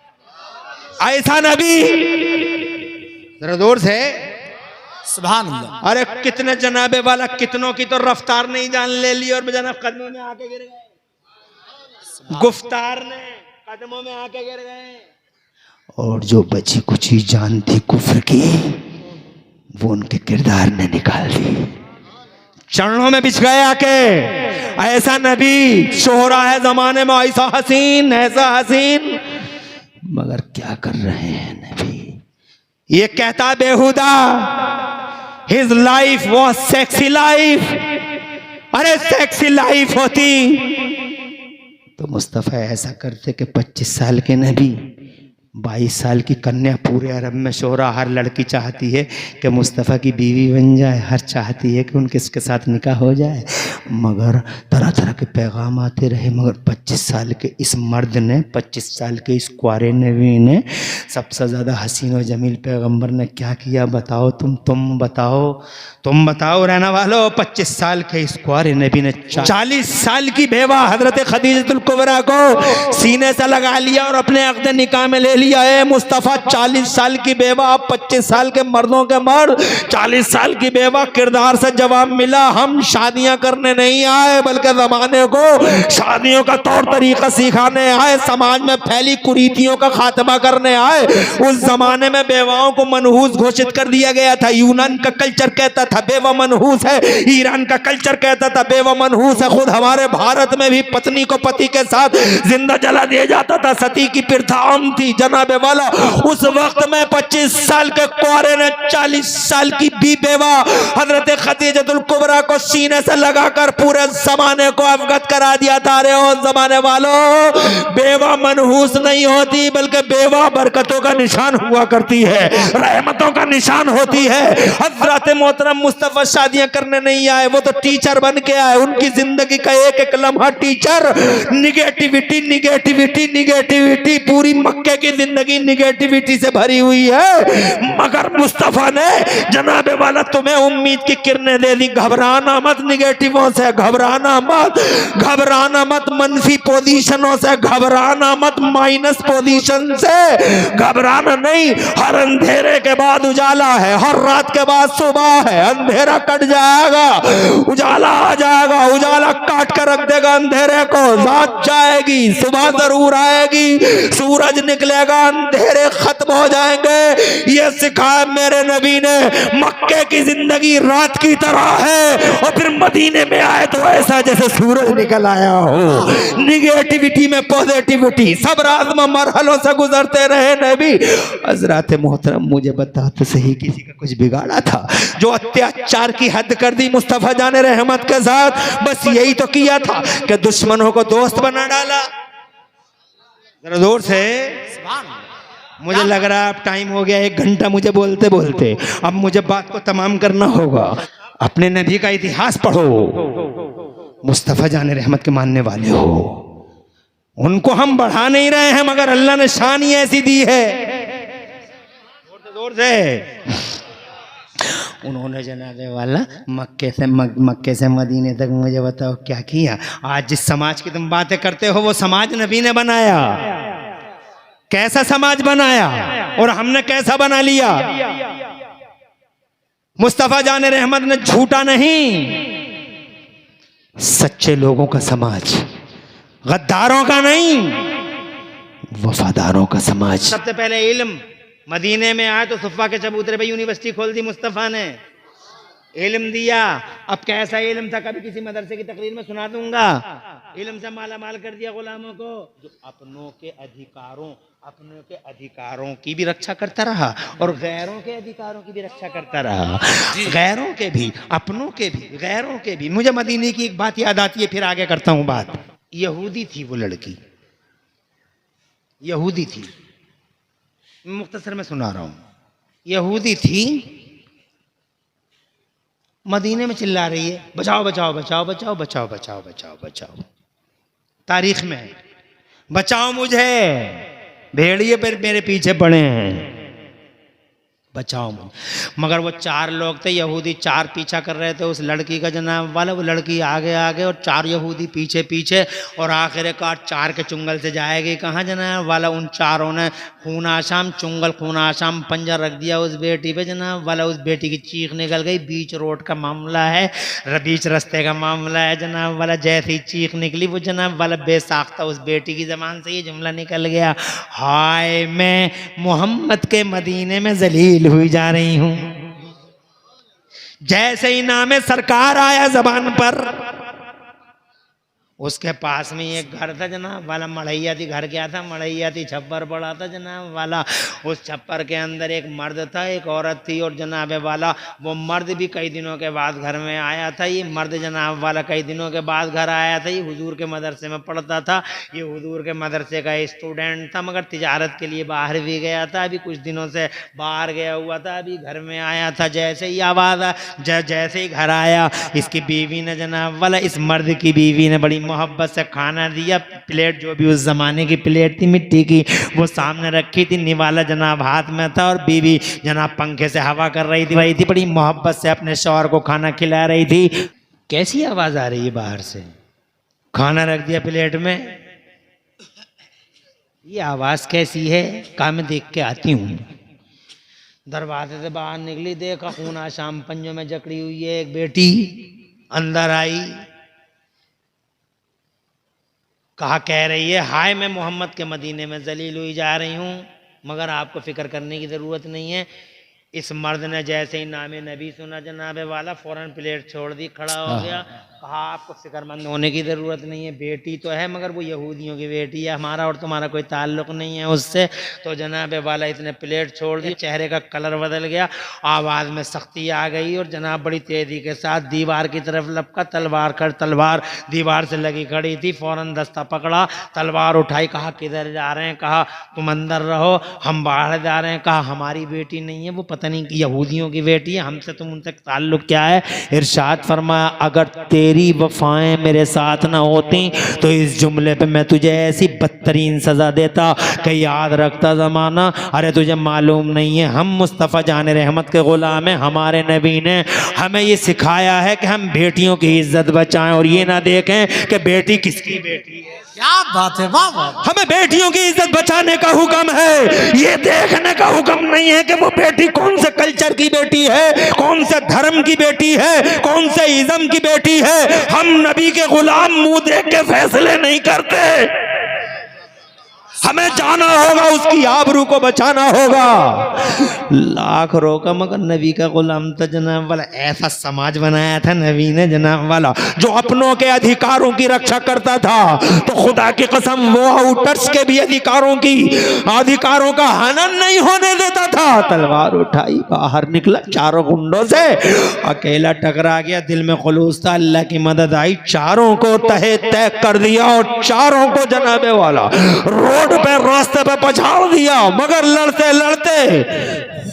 A: ऐसा नबी, जरा जोर से
B: सुभान अल्लाह।
A: अरे कितने जनाबे वाला, कितनों की तो रफ्तार नहीं जान ले ली और जनाब कदमों में आके गिर गए, गुफ्तार ने कदमों में आके गिर गए। और जो बची कुछ ही जान थी कुफ्र की, वो उनके किरदार ने निकाल दी, चरणों में बिछ गए आके। ऐसा नबी शोहरा है जमाने में, ऐसा हसीन, ऐसा हसीन, मगर क्या कर रहे हैं नबी। ये कहता बेहुदा, his life was sexy life. अरे सेक्सी लाइफ होती तो मुस्तफ़ा ऐसा करते कि 25 साल के नबी, 22 साल की कन्या, पूरे अरब में शोहरा, हर लड़की चाहती है कि मुस्तफ़ा की बीवी बन जाए, हर चाहती है कि उनके इसके साथ निकाह हो जाए, मगर तरह तरह के पैगाम आते रहे। मगर 25 साल के इस मर्द ने, 25 साल के इस कुआरे नबी ने, सबसे ज़्यादा हसीन और जमील पैगम्बर ने क्या किया बताओ तुम बताओ रहने वालों। 25 साल के इस कुआरे नबी ने 40 साल की बेवा हजरत खदीजतुल कुबरा को सीने से लगा लिया और अपने अक़्द निकाह में ले लिया। है मुस्तफ़ा 40 साल की बेवा, 25 साल के मर्दों के मर्द, 40 साल की बेवा। किरदार से जवाब मिला, हम शादियां करने नहीं आए बल्कि ज़माने को शादियों का तौर तरीका सिखाने आए, समाज में फैली कुरीतियों का खात्मा करने आए। उस जमाने में बेवाओं को मनहूस घोषित कर दिया गया था। यूनान का कल्चर कहता था बेवा मनहूस है, ईरान का कल्चर कहता था बेवा मनहूस है। खुद हमारे भारत में भी पत्नी को पति के साथ जिंदा जला दिया जाता था, सती की प्रथा आम थी। जनाब वाला उस वक्त में 25 साल के कुंवारे ने 40 साल की बी बेवा हजरत खदीजतुल कुबरा को सीने से लगाकर पूरे जमाने को अवगत करा दिया था। अरे ओ जमाने वालों, बेवा मनहूस नहीं होती बल्कि बेवा बरकतों का निशान हुआ करती है, रहमतों का निशान होती है। हजरत मोहतरम मुस्तफा शादियां करने नहीं आए, वो तो टीचर बन के आए। उनकी जिंदगी का एक एक लम्हा टीचर, निगेटिविटी निगेटिविटी निगेटिविटी, पूरी मक्के की जिंदगी निगेटिविटी से भरी हुई है। मगर मुस्तफा ने जनाबे वाला तुम्हें उम्मीद की किरणें दे दी। घबराना मत निगेटिवों से, घबराना मत, घबराना मत मनफी पोजीशनों से, घबराना मत माइनस पोजीशन से, घबराना नहीं। हर अंधेरे के बाद उजाला है, हर रात के बाद सुबह है। अंधेरा कट जाएगा, उजाला आ जाएगा, उजाला काट कर रख देगा अंधेरे को। रात जाएगी, सुबह जरूर आएगी, सूरज निकलेगा, अंधेरे खत्म हो जाएंगे। ये सिखाया मेरे नबी ने। मक्के की जिंदगी रात की तरह है और फिर मदीने में आए तो ऐसा जैसे सूरज निकल आया हो। निगेटिविटी में पॉजिटिविटी, सब रात में मरहलों से गुजरते रहे नबी। हजरत मोहतरम मुझे बता तो सही, किसी का कुछ बिगाड़ा था? जो अत्याचार की हद कर दी मुस्तफा जाने रहमत के साथ, बस यही तो किया था कि दुश्मनों को दोस्त बना डाला। जरा जोर से। मुझे लग रहा है अब टाइम हो गया, 1 घंटा मुझे बोलते बोलते, अब मुझे बात को तमाम करना होगा। अपने नबी का इतिहास पढ़ो, मुस्तफा जाने रहमत के मानने वाले हो। उनको हम बढ़ा नहीं रहे हैं, मगर अल्लाह ने शान ही ऐसी दी है। जोर से। उन्होंने जनाबे वाला मक्के से मदीने तक मुझे बताओ क्या किया। आज जिस समाज की तुम बातें करते हो वो समाज नबी ने बनाया। कैसा समाज बनाया और हमने कैसा बना लिया। मुस्तफा जाने रहमत ने झूठा नहीं, सच्चे लोगों का समाज, गद्दारों का नहीं, वफादारों का समाज। सबसे पहले इल्म मदीने में आए तो सुफ़ा के चबूतरे पे यूनिवर्सिटी खोल दी मुस्तफ़ा ने, इल्म दिया। अब कैसा इल्म था, कभी किसी मदरसे की तकरीर में सुना दूंगा। इल्म से माला माल कर दिया गुलामों को, जो अपनों के अधिकारों की भी रक्षा करता रहा और गैरों के अधिकारों की भी रक्षा करता रहा। गैरों के भी, अपनों के भी, गैरों के भी। मुझे मदीने की एक बात याद आती है, फिर आगे करता हूं बात। यहूदी थी वो लड़की, यहूदी थी, मुख्तसर में सुना रहा हूं। यहूदी थी, मदीने में चिल्ला रही है, बचाओ बचाओ बचाओ बचाओ बचाओ बचाओ बचाओ बचाओ। तारीख में है, बचाओ मुझे, भेड़िए पर मेरे पीछे पड़े हैं, बचाओ मुझे। मगर वो 4 लोग थे यहूदी, 4 पीछा कर रहे थे उस लड़की का जनाब वाला। वो लड़की आगे आगे और 4 यहूदी पीछे पीछे, और आखिरकार 4 के चुंगल से जाएगी कहाँ जनाब वाला। उन 4 ने खून आशाम चुंगल, खून आशाम पंजा रख दिया उस बेटी पे जनाब वाला। उस बेटी की चीख निकल गई। बीच रोड का मामला है, बीच रास्ते का मामला है जनाब वाला। जैसे ही चीख निकली वो जनाब वाला बेसाख्ता उस बेटी की जबान से ये जुमला निकल गया, हाय मैं मोहम्मद के मदीने में जलील हुई जा रही हूं। जैसे ही नामे सरकार आया जबान पर, उसके पास में एक घर था जनाब वाला, मढ़ैया थी। घर क्या था, मढ़ैया थी, छप्पर पड़ा था जनाब वाला। उस छप्पर के अंदर एक मर्द था, एक औरत थी, और जनाब वाला वो मर्द भी कई दिनों के बाद घर में आया था। ये मर्द जनाब वाला कई दिनों के बाद घर आया था। ये हुजूर के मदरसे में पढ़ता था, ये हुजूर के मदरसे का स्टूडेंट था, मगर तिजारत के लिए बाहर भी गया था। अभी कुछ दिनों से बाहर गया हुआ था, अभी घर में आया था। जैसे ही आवाज़ जैसे ही घर आया, इसकी बीवी ने जनाब वाला, इस मर्द की बीवी ने बड़ी मोहब्बत से खाना दिया। प्लेट जो भी उस जमाने की प्लेट थी मिट्टी की, वो सामने रखी थी, निवाला जनाब हाथ में था, और बीवी जनाब पंखे से हवा कर रही थी। वही थी, बड़ी मोहब्बत से अपने शौहर को खाना खिला रही थी। कैसी आवाज आ रही है बाहर से, खाना रख दिया प्लेट में, ये आवाज कैसी है, कहा मैं देख के आती हूँ। दरवाजे से बाहर निकली, देखा खून आशाम पंजों में जकड़ी हुई है एक बेटी। अंदर आई, कहा कह रही है, हाय मैं मोहम्मद के मदीने में जलील हुई जा रही हूँ, मगर आपको फिक्र करने की ज़रूरत नहीं है। इस मर्द ने जैसे ही नामे नबी सुना जनाबे वाला, फौरन प्लेट छोड़ दी, खड़ा हो गया, कहा आपको फिक्रमंद होने की ज़रूरत नहीं है, बेटी तो है मगर वो यहूदियों की बेटी है, हमारा और तुम्हारा कोई ताल्लुक़ नहीं है उससे। तो जनाब वाला इतने प्लेट छोड़ दिए, चेहरे का कलर बदल गया, आवाज़ में सख्ती आ गई और जनाब बड़ी तेज़ी के साथ दीवार की तरफ लपका, तलवार दीवार से लगी खड़ी थी, फ़ौरन दस्ता पकड़ा, तलवार उठाई, कहा किधर जा रहे हैं, कहा तुम अंदर रहो, हम बाहर जा रहे हैं, कहा हमारी बेटी नहीं है, वो पता नहीं कि यहूदियों की बेटी है, हमसे तुम उनसे ताल्लुक़ क्या है। इरशाद फरमाया अगर तेरी वफाएं मेरे साथ ना होती तो इस जुमले पे मैं तुझे ऐसी बदतरीन सज़ा देता कि याद रखता ज़माना, अरे तुझे मालूम नहीं है हम मुस्तफ़ा जान रहमत के ग़ुलाम हैं, हमारे नबी ने हमें ये सिखाया है कि हम बेटियों की इज्जत बचाएं और ये ना देखें कि बेटी किसकी बेटी है।
B: क्या बात है, वाह वाह।
A: हमें बेटियों की इज्जत बचाने का हुक्म है, ये देखने का हुक्म नहीं है कि वो बेटी कौन से कल्चर की बेटी है, कौन से धर्म की बेटी है, कौन से इज़्म की बेटी है। हम नबी के गुलाम मुंह देख के फैसले नहीं करते, हमें जाना होगा, उसकी आबरू को बचाना होगा। लाख रोका मगर नबी का गुलाम था जनाब वाला। ऐसा समाज बनाया था नबी ने जनाब वाला जो अपनों के अधिकारों की रक्षा करता था, तो खुदा की कसम वो आउटर्स के भी अधिकारों का हनन नहीं होने देता था। तलवार उठाई, बाहर निकला, चारों गुंडों से अकेला टकरा गया, दिल में खुलूस था, अल्लाह की मदद आई, चारों को तहे तय कर दिया और चारों को जनाबे वाला रोड पे रास्ते पे पछाड़ दिया। मगर लड़ते लड़ते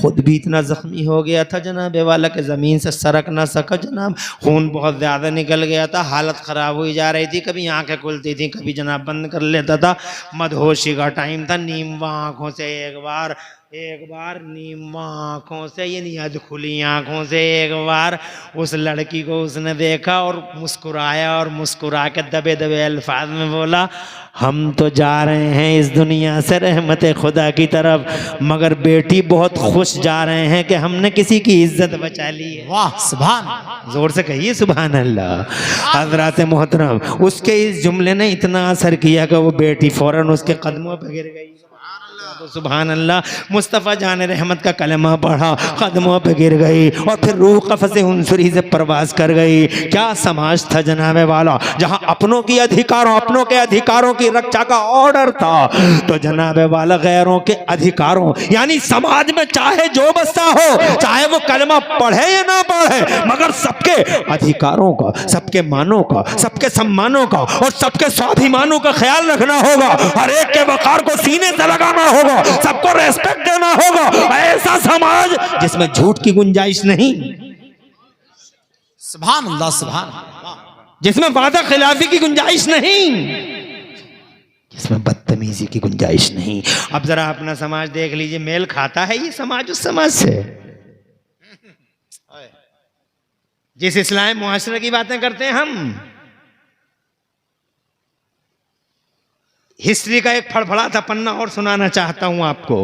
A: खुद भी इतना जख्मी हो गया था जनाब वाला के ज़मीन से सरक ना सका जनाब, खून बहुत ज़्यादा निकल गया था, हालत ख़राब हुई जा रही थी, कभी आंखें खुलती थी कभी जनाब बंद कर लेता था। मदहोशी का टाइम था, नीम आँखों से एक बार नीम आँखों से, ये नहीं अध खुली आँखों से एक बार उस लड़की को उसने देखा और मुस्कुराया और मुस्कुरा के दबे दबे अल्फाज में बोला हम तो जा रहे हैं इस दुनिया से रहमत खुदा की तरफ, मगर बेटी बहुत खुश जा रहे हैं कि हमने किसी की इज्जत बचा ली है।
B: वाह सुभान,
A: जोर से कहिए सुभान अल्लाह। हज़रात मोहतरम, उसके इस जुमले ने इतना असर किया कि वो बेटी फौरन उसके कदमों पर गिर गई। तो सुभान अल्लाह, मुस्तफ़ा जान रहमत का कलमा पढ़ा, कदमों पे गिर गई और फिर रूह क़फ़स उनसुरी से परवाज़ कर गई। क्या समाज था जनाबे वाला, जहाँ अपनों के अधिकारों की रक्षा का ऑर्डर था, तो जनाबे वाला गैरों के अधिकारों यानी समाज में चाहे जो बस्ता हो, चाहे वो कलमा पढ़े या ना पढ़े, मगर सबके अधिकारों का, सबके मानों का, सबके सम्मानों का और सबके स्वाभिमानों का ख्याल रखना होगा। हर एक के वक़ार को सीने से लगाना होगा, सबको रेस्पेक्ट देना होगा। ऐसा समाज जिसमें झूठ की गुंजाइश नहीं,
B: सुभान अल्लाह सुभान अल्लाह,
A: जिसमें वादा खिलाफी की गुंजाइश नहीं, जिसमें बदतमीजी की गुंजाइश नहीं। अब जरा अपना समाज देख लीजिए, मेल खाता है ये समाज उस समाज से? जिस इस्लामी मुआशरे की बातें करते हैं हम, हिस्ट्री का एक फड़फड़ाता पन्ना और सुनाना चाहता हूं आपको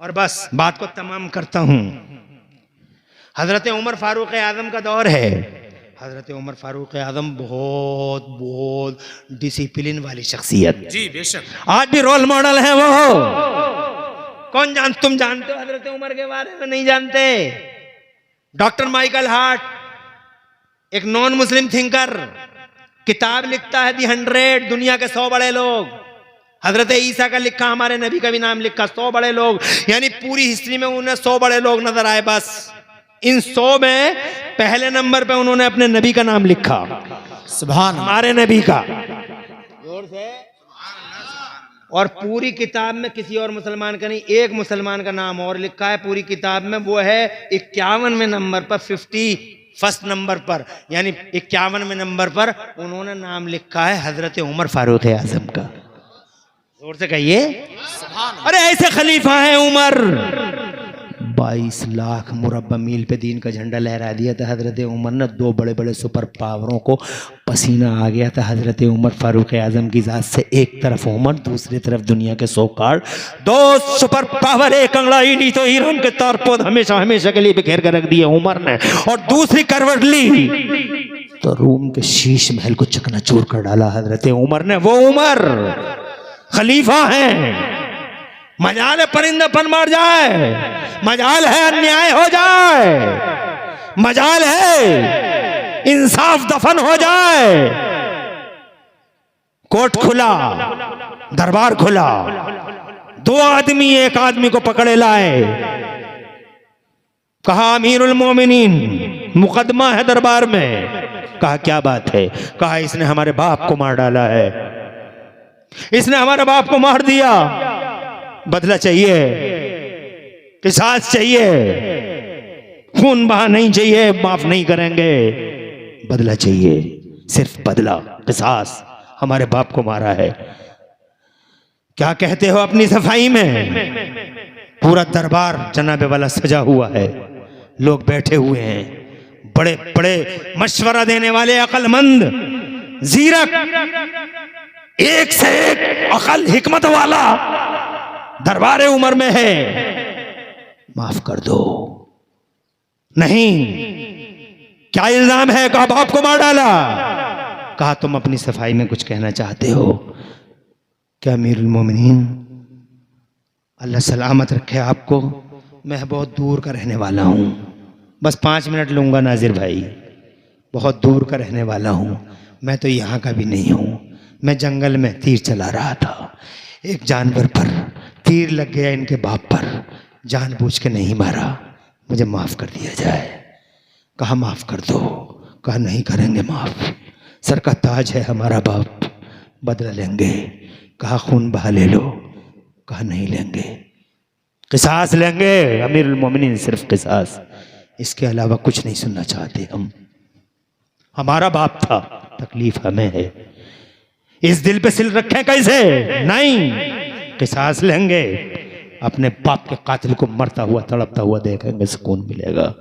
A: और बस बात को तमाम करता हूं। हजरत उमर फारूक आजम का दौर है। हजरत उमर फारूक आजम बहुत डिसिप्लिन वाली शख्सियत,
B: जी बेशक,
A: आज भी रोल मॉडल है वो। तुम जानते हो हजरत उमर के बारे में? नहीं जानते। डॉक्टर माइकल हार्ट, एक नॉन मुस्लिम थिंकर, किताब लिखता है दी 100, दुनिया के 100 बड़े लोग। हजरत ईसा का लिखा, हमारे नबी का भी नाम लिखा, 100 बड़े लोग, यानी पूरी हिस्ट्री में उन्हें 100 बड़े लोग नजर आए। बस इन 100 में पहले नंबर पे उन्होंने अपने नबी का नाम लिखा,
B: सुभान
A: हमारे नबी का, जोर से। और पूरी किताब में किसी और मुसलमान का नहीं, एक मुसलमान का नाम और लिखा है पूरी किताब में, वो है 51वें नंबर पर, 51st नंबर पर, यानी 51वें नंबर पर उन्होंने नाम लिखा है हजरत उमर फारूक आजम का। जोर से कहिए अरे ऐसे खलीफा है उमर। 22 लाख मुरब्बा मील पे दीन का झंडा लहरा दिया था हजरत उमर ने। 2 बड़े बड़े सुपर पावरों को पसीना आ गया था हजरत उमर फारूक आजम की जात से। एक तरफ उमर, दूसरी तरफ दुनिया के 100 कार्ड, 2 सुपर पावर, एक अंगड़ाई ली तो ईरान के तारपोद हमेशा हमेशा के लिए बिखेर कर रख दिए उमर ने, और दूसरी करवट ली तो रूम के शीश महल को चकनाचूर कर डाला हजरत उमर ने। वो उमर खलीफा है। मजाल है परिंदापन मार जाए, मजाल है अन्याय हो जाए, मजाल है इंसाफ दफन हो जाए। कोर्ट खुला, दरबार खुला, दो आदमी एक आदमी को पकड़े लाए, कहा अमीरुल मोमिनीन मुकदमा है दरबार में। कहा क्या बात है? कहा इसने हमारे बाप को मार डाला है, इसने हमारे बाप को मार दिया, बदला चाहिए, किसास चाहिए, खून बहा नहीं चाहिए, माफ नहीं करेंगे, बदला चाहिए, सिर्फ बदला, किसास, हमारे बाप को मारा है। क्या कहते हो अपनी सफाई में? पूरा दरबार जनाबे वाला सजा हुआ है, लोग बैठे हुए हैं, बड़े बड़े मशवरा देने वाले, अकलमंद, जीरक, एक से एक अकल हिकमत वाला दरबार उमर में है। माफ कर दो। नहीं, क्या इल्जाम है? कहा बाप को मार डाला। कहा तुम अपनी सफाई में कुछ कहना चाहते हो क्या? अमीरुल मोमिनीन अल्लाह सलामत रखे आपको, मैं बहुत दूर का रहने वाला हूं, बस 5 मिनट लूंगा नाजिर भाई, बहुत दूर का रहने वाला हूं, मैं तो यहाँ का भी नहीं हूं, मैं जंगल में तीर चला रहा था, एक जानवर पर तीर लग गया, इनके बाप पर, जानबूझ के नहीं मारा, मुझे माफ कर दिया जाए। कहा माफ कर दो। कहा नहीं करेंगे माफ, सर का ताज है हमारा बाप, बदला लेंगे। कहा खून बहा ले लो। कहा नहीं लेंगे, किसास लेंगे अमीरुल मोमिनीन, सिर्फ किसास, इसके अलावा कुछ नहीं सुनना चाहते हम, हमारा बाप था, तकलीफ हमें है, इस दिल पे सिल रखें कैसे? नहीं, किसास लेंगे, अपने बाप के कातिल को मरता हुआ तड़पता हुआ देखेंगे, सुकून मिलेगा।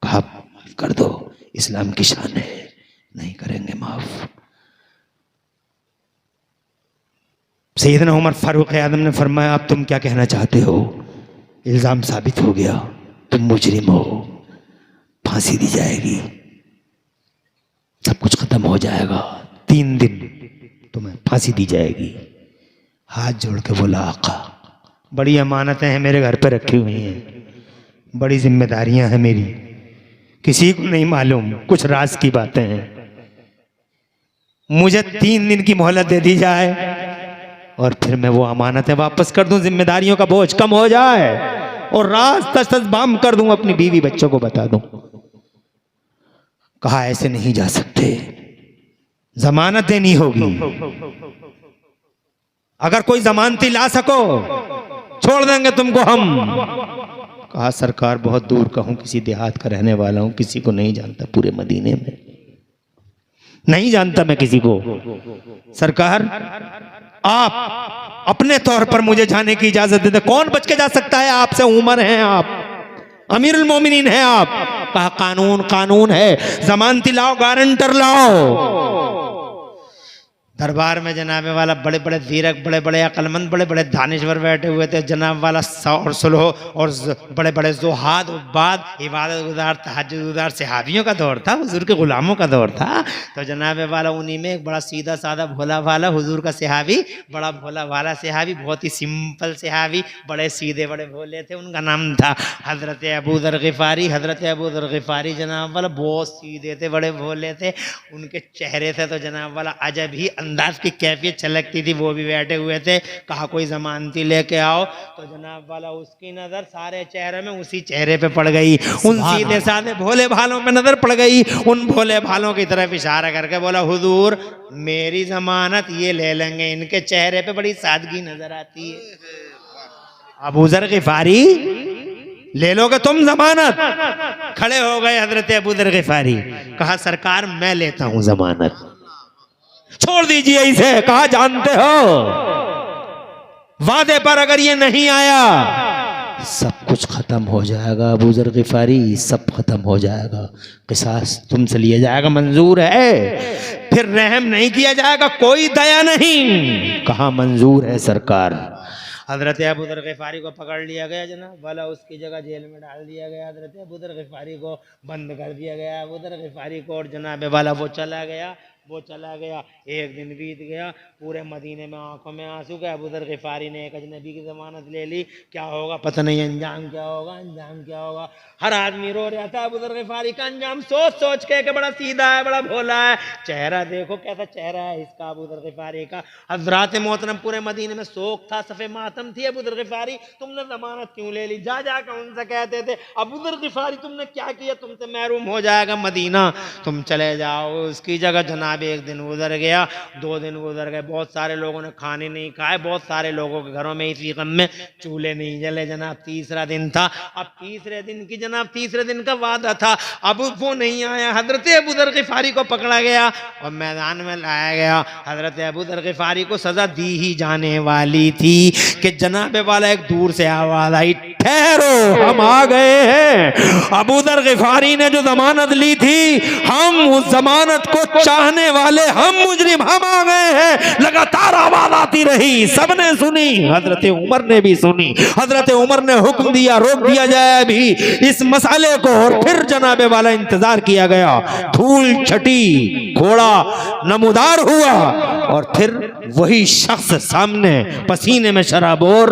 A: कहा माफ कर दो, इस्लाम की शान है, नहीं करेंगे माफ। सैयदना उमर फारूक आदम ने फरमाया अब तुम क्या कहना चाहते हो? इल्जाम साबित हो गया, तुम मुजरिम हो, फांसी दी जाएगी, सब कुछ खत्म हो जाएगा, 3 दिन तुम्हें फांसी दी जाएगी। हाथ जोड़ के बोला आका बड़ी अमानतें हैं मेरे घर पे रखी हुई हैं, बड़ी जिम्मेदारियां हैं मेरी, किसी को नहीं मालूम, कुछ राज की बातें हैं, मुझे 3 दिन की मोहलत दे दी जाए और फिर मैं वो अमानतें वापस कर दूं, जिम्मेदारियों का बोझ कम हो जाए और राज तस बाम कर दूं, अपनी बीवी बच्चों को बता दूं। कहा ऐसे नहीं जा सकते, जमानत देनी होगी, अगर कोई जमानती ला सको छोड़ देंगे तुमको हम। कहा सरकार बहुत दूर का हूं, किसी देहात का रहने वाला हूं, किसी को नहीं जानता, पूरे मदीने में नहीं जानता मैं किसी को, सरकार आप अपने तौर पर मुझे जाने की इजाजत दे दे, कौन बच के जा सकता है आपसे, उमर हैं आप, अमीरुल मोमिनीन हैं आप। कहा कानून कानून है, जमानती लाओ, गारंटर लाओ। दरबार में जनाब वाला बड़े बड़े वीरक, बड़े बड़े अकलमंद, बड़े बड़े दानिश्वर बैठे हुए थे, जनाब वाला और सुलह और बड़े बड़े जोहाद उब्बाद, इबादत गुजार, तहज्जुद गुजार सहाबियों का दौर था, हुजूर के गुलामों का दौर था। तो जनाब वाला उन्हीं में एक बड़ा सीधा साधा भोला भाला हुजूर का सहाबी, बड़ा भोला भाला सहाबी, बहुत ही सिंपल सहाबी, बड़े सीधे बड़े भोले थे, उनका नाम था हजरत अबू ज़र ग़िफ़ारी। हजरत अबू ज़र ग़िफ़ारी जनाब वाला बहुत सीधे थे, बड़े भोले थे, उनके चेहरे से तो जनाब वाला अजब ही अंदाज की कैफियत छलकती थी, वो भी बैठे हुए थे। कहा कोई जमानती लेके आओ, तो जनाब वाला उसकी नजर सारे चेहरे में उसी चेहरे पे पड़ गई, उन सीधे साधे भोले भालों पे नजर पड़ गई, उन भोले भालों की तरफ इशारा करके बोला हुजूर मेरी जमानत ये ले लेंगे, इनके चेहरे पे बड़ी सादगी नजर आती है। अबू ज़र ग़िफ़ारी ले लोगे तुम जमानत? खड़े हो गए हजरत अबू ज़र ग़िफ़ारी, कहा सरकार मैं लेता हूं जमानत, छोड़ दीजिए इसे। कहा जानते हो वादे पर अगर ये नहीं आया सब कुछ खत्म हो जाएगा अबू ज़र ग़िफ़ारी, सब खत्म हो जाएगा, क़िसास तुमसे लिया जाएगा, मंजूर है, फिर रहम नहीं किया जाएगा, कोई दया नहीं। कहा मंजूर है सरकार। हजरत अबू ज़र ग़िफ़ारी को पकड़ लिया गया जनाब वाला, उसकी जगह जेल में डाल दिया गया, हजरत अबू ज़र ग़िफ़ारी को बंद कर दिया गया, अबू ज़र ग़िफ़ारी को, और जनाब वाला वो चला गया। वो चला गया। एक दिन बीत गया, पूरे मदीने में आंखों में आंसू गए। अबू ज़र ग़िफ़ारी ने एक अजनबी की ज़मानत ले ली। क्या होगा पता नहीं, अंजाम क्या होगा, अंजाम क्या होगा। हर आदमी रो रहा था। अबू ज़र ग़िफ़ारी का अंजाम सोच सोच के कि बड़ा सीधा है, बड़ा भोला है। चेहरा देखो कैसा चेहरा है इसका, अबू ज़र ग़िफ़ारी का। हज़रात मोहतरम पूरे मदीने में शोक था, सफ़े मातम थी। अबू ज़र ग़िफ़ारी तुमने ज़मानत क्यों ले ली? जा जाकर उनसे कहते थे अबू ज़र ग़िफ़ारी तुमने क्या किया, तुमसे महरूम हो जाएगा मदीना, तुम चले जाओ। उसकी जगह जनाब एक दिन गुजर गया, 2 दिन गुजर गए, बहुत सारे लोगों ने खाने नहीं खाए, बहुत सारे लोगों के घरों में इसी गम में चूल्हे नहीं जले। जनाब तीसरा दिन था। अब तीसरे दिन की जनाब तीसरे दिन का वादा था, अब वो नहीं आया। हजरत अबू ज़र ग़िफ़ारी को पकड़ा गया और मैदान में लाया गया। हजरत अबू ज़र ग़िफ़ारी को सजा दी ही जाने वाली थी कि जनाब वाला एक दूर से आवाज आई, ठहरो हम आ गए हैं। अबू ज़र ग़िफ़ारी ने जो जमानत ली थी, हम उस जमानत को चाहने वाले, हम मुजरिम, हम आ गए हैं। लगातार आवाज आती रही, सबने सुनी, हजरत उमर ने भी सुनी। हजरत उमर ने हुक्म दिया रोक दिया जाए अभी इस मसाले को। और फिर जनाबे वाला इंतजार किया गया। धूल छटी, घोड़ा नमूदार हुआ और फिर वही शख्स सामने पसीने में शराबोर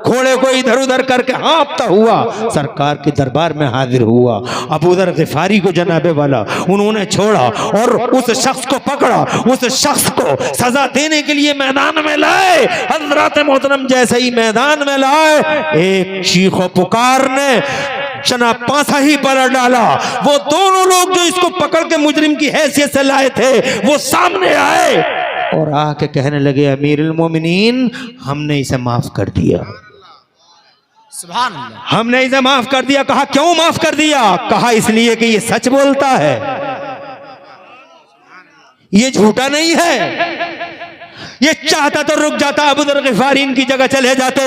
A: घोड़े को इधर उधर करके हाँफता हुआ सरकार के दरबार में हाजिर हुआ। अबू ज़र ग़िफ़ारी को जनाबे वाला उन्होंने छोड़ा और उस शख्स को पकड़ा, उस शख्स को सजा देने के लिए मैदान में लाए। हज़रात मोहतरम जैसे ही मैदान में लाए, एक चीखो पुकार ने जनाब पासा ही पलट डाला। वो दोनों लोग जो इसको पकड़ के मुजरिम की हैसियत से लाए थे, वो सामने आए और आके कहने लगे, अमीरुल मोमिनीन हमने इसे माफ कर दिया,
B: सुभान अल्लाह।
A: हमने इसे माफ कर दिया। कहा क्यों माफ कर दिया? कहा इसलिए कि ये सच बोलता है, ये झूठा नहीं है। ये चाहता तो रुक जाता, अबू ज़र ग़िफ़ारी इनकी जगह चले जाते,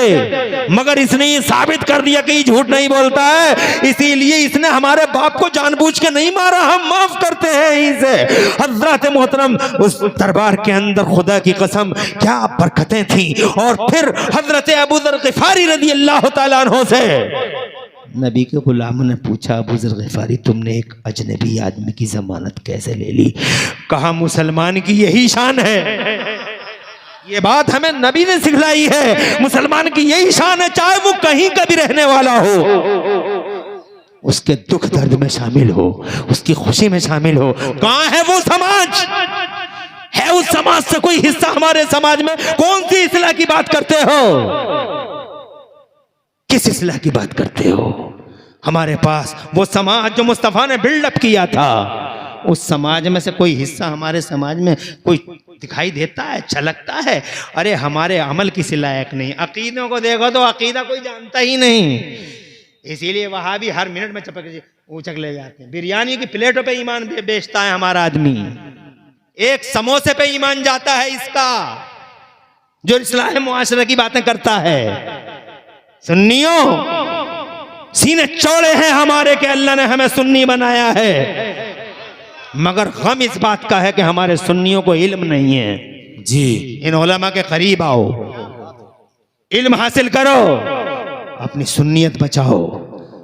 A: मगर इसने ये साबित कर दिया कि ये झूठ नहीं बोलता है, इसीलिए इसने हमारे बाप को जानबूझ के नहीं मारा, हम माफ करते हैं इसे। हज़रत मोहतरम उस दरबार के अंदर खुदा की कसम क्या बरकतें थी। और फिर हज़रत अबू ज़र ग़िफ़ारी रज़ी अल्लाह तआला अन्हु से नबी के गुलामों ने पूछा, अबू ज़र ग़िफ़ारी तुमने एक अजनबी आदमी की जमानत कैसे ले ली? कहा मुसलमान की यही शान है, ये बात हमें नबी ने सिखलाई है। मुसलमान की यही शान है, चाहे वो कहीं का भी रहने वाला हो, उसके दुख दर्द में शामिल हो, उसकी खुशी में शामिल हो। कहां है वो समाज? है उस समाज से कोई हिस्सा हमारे समाज में? कौन सी इस्लाह की बात करते हो? किस इस्लाह की बात करते हो? हमारे पास वो समाज जो मुस्तफा ने बिल्डअप किया था, उस समाज में से कोई हिस्सा हमारे समाज में कोई दिखाई देता है, छलकता है? अरे हमारे अमल किसी लायक नहीं। अकीदों को देखो तो अकीदा कोई जानता ही नहीं, इसीलिए वहां भी हर मिनट में चपक ऊंचक ले जाते हैं। बिरयानी की प्लेटों पे ईमान बेचता है हमारा आदमी, एक समोसे पे ईमान जाता है इसका, जो इस्लाह मुआशरा की बातें करता है। सुन्नियों सीने चौड़े हैं हमारे कि अल्लाह ने हमें सुन्नी बनाया है, मगर गम इस बात का है कि हमारे सुन्नियों को इल्म नहीं है। जी, इन उलमा के करीब आओ, इल्म हासिल करो, अपनी सुन्नियत बचाओ।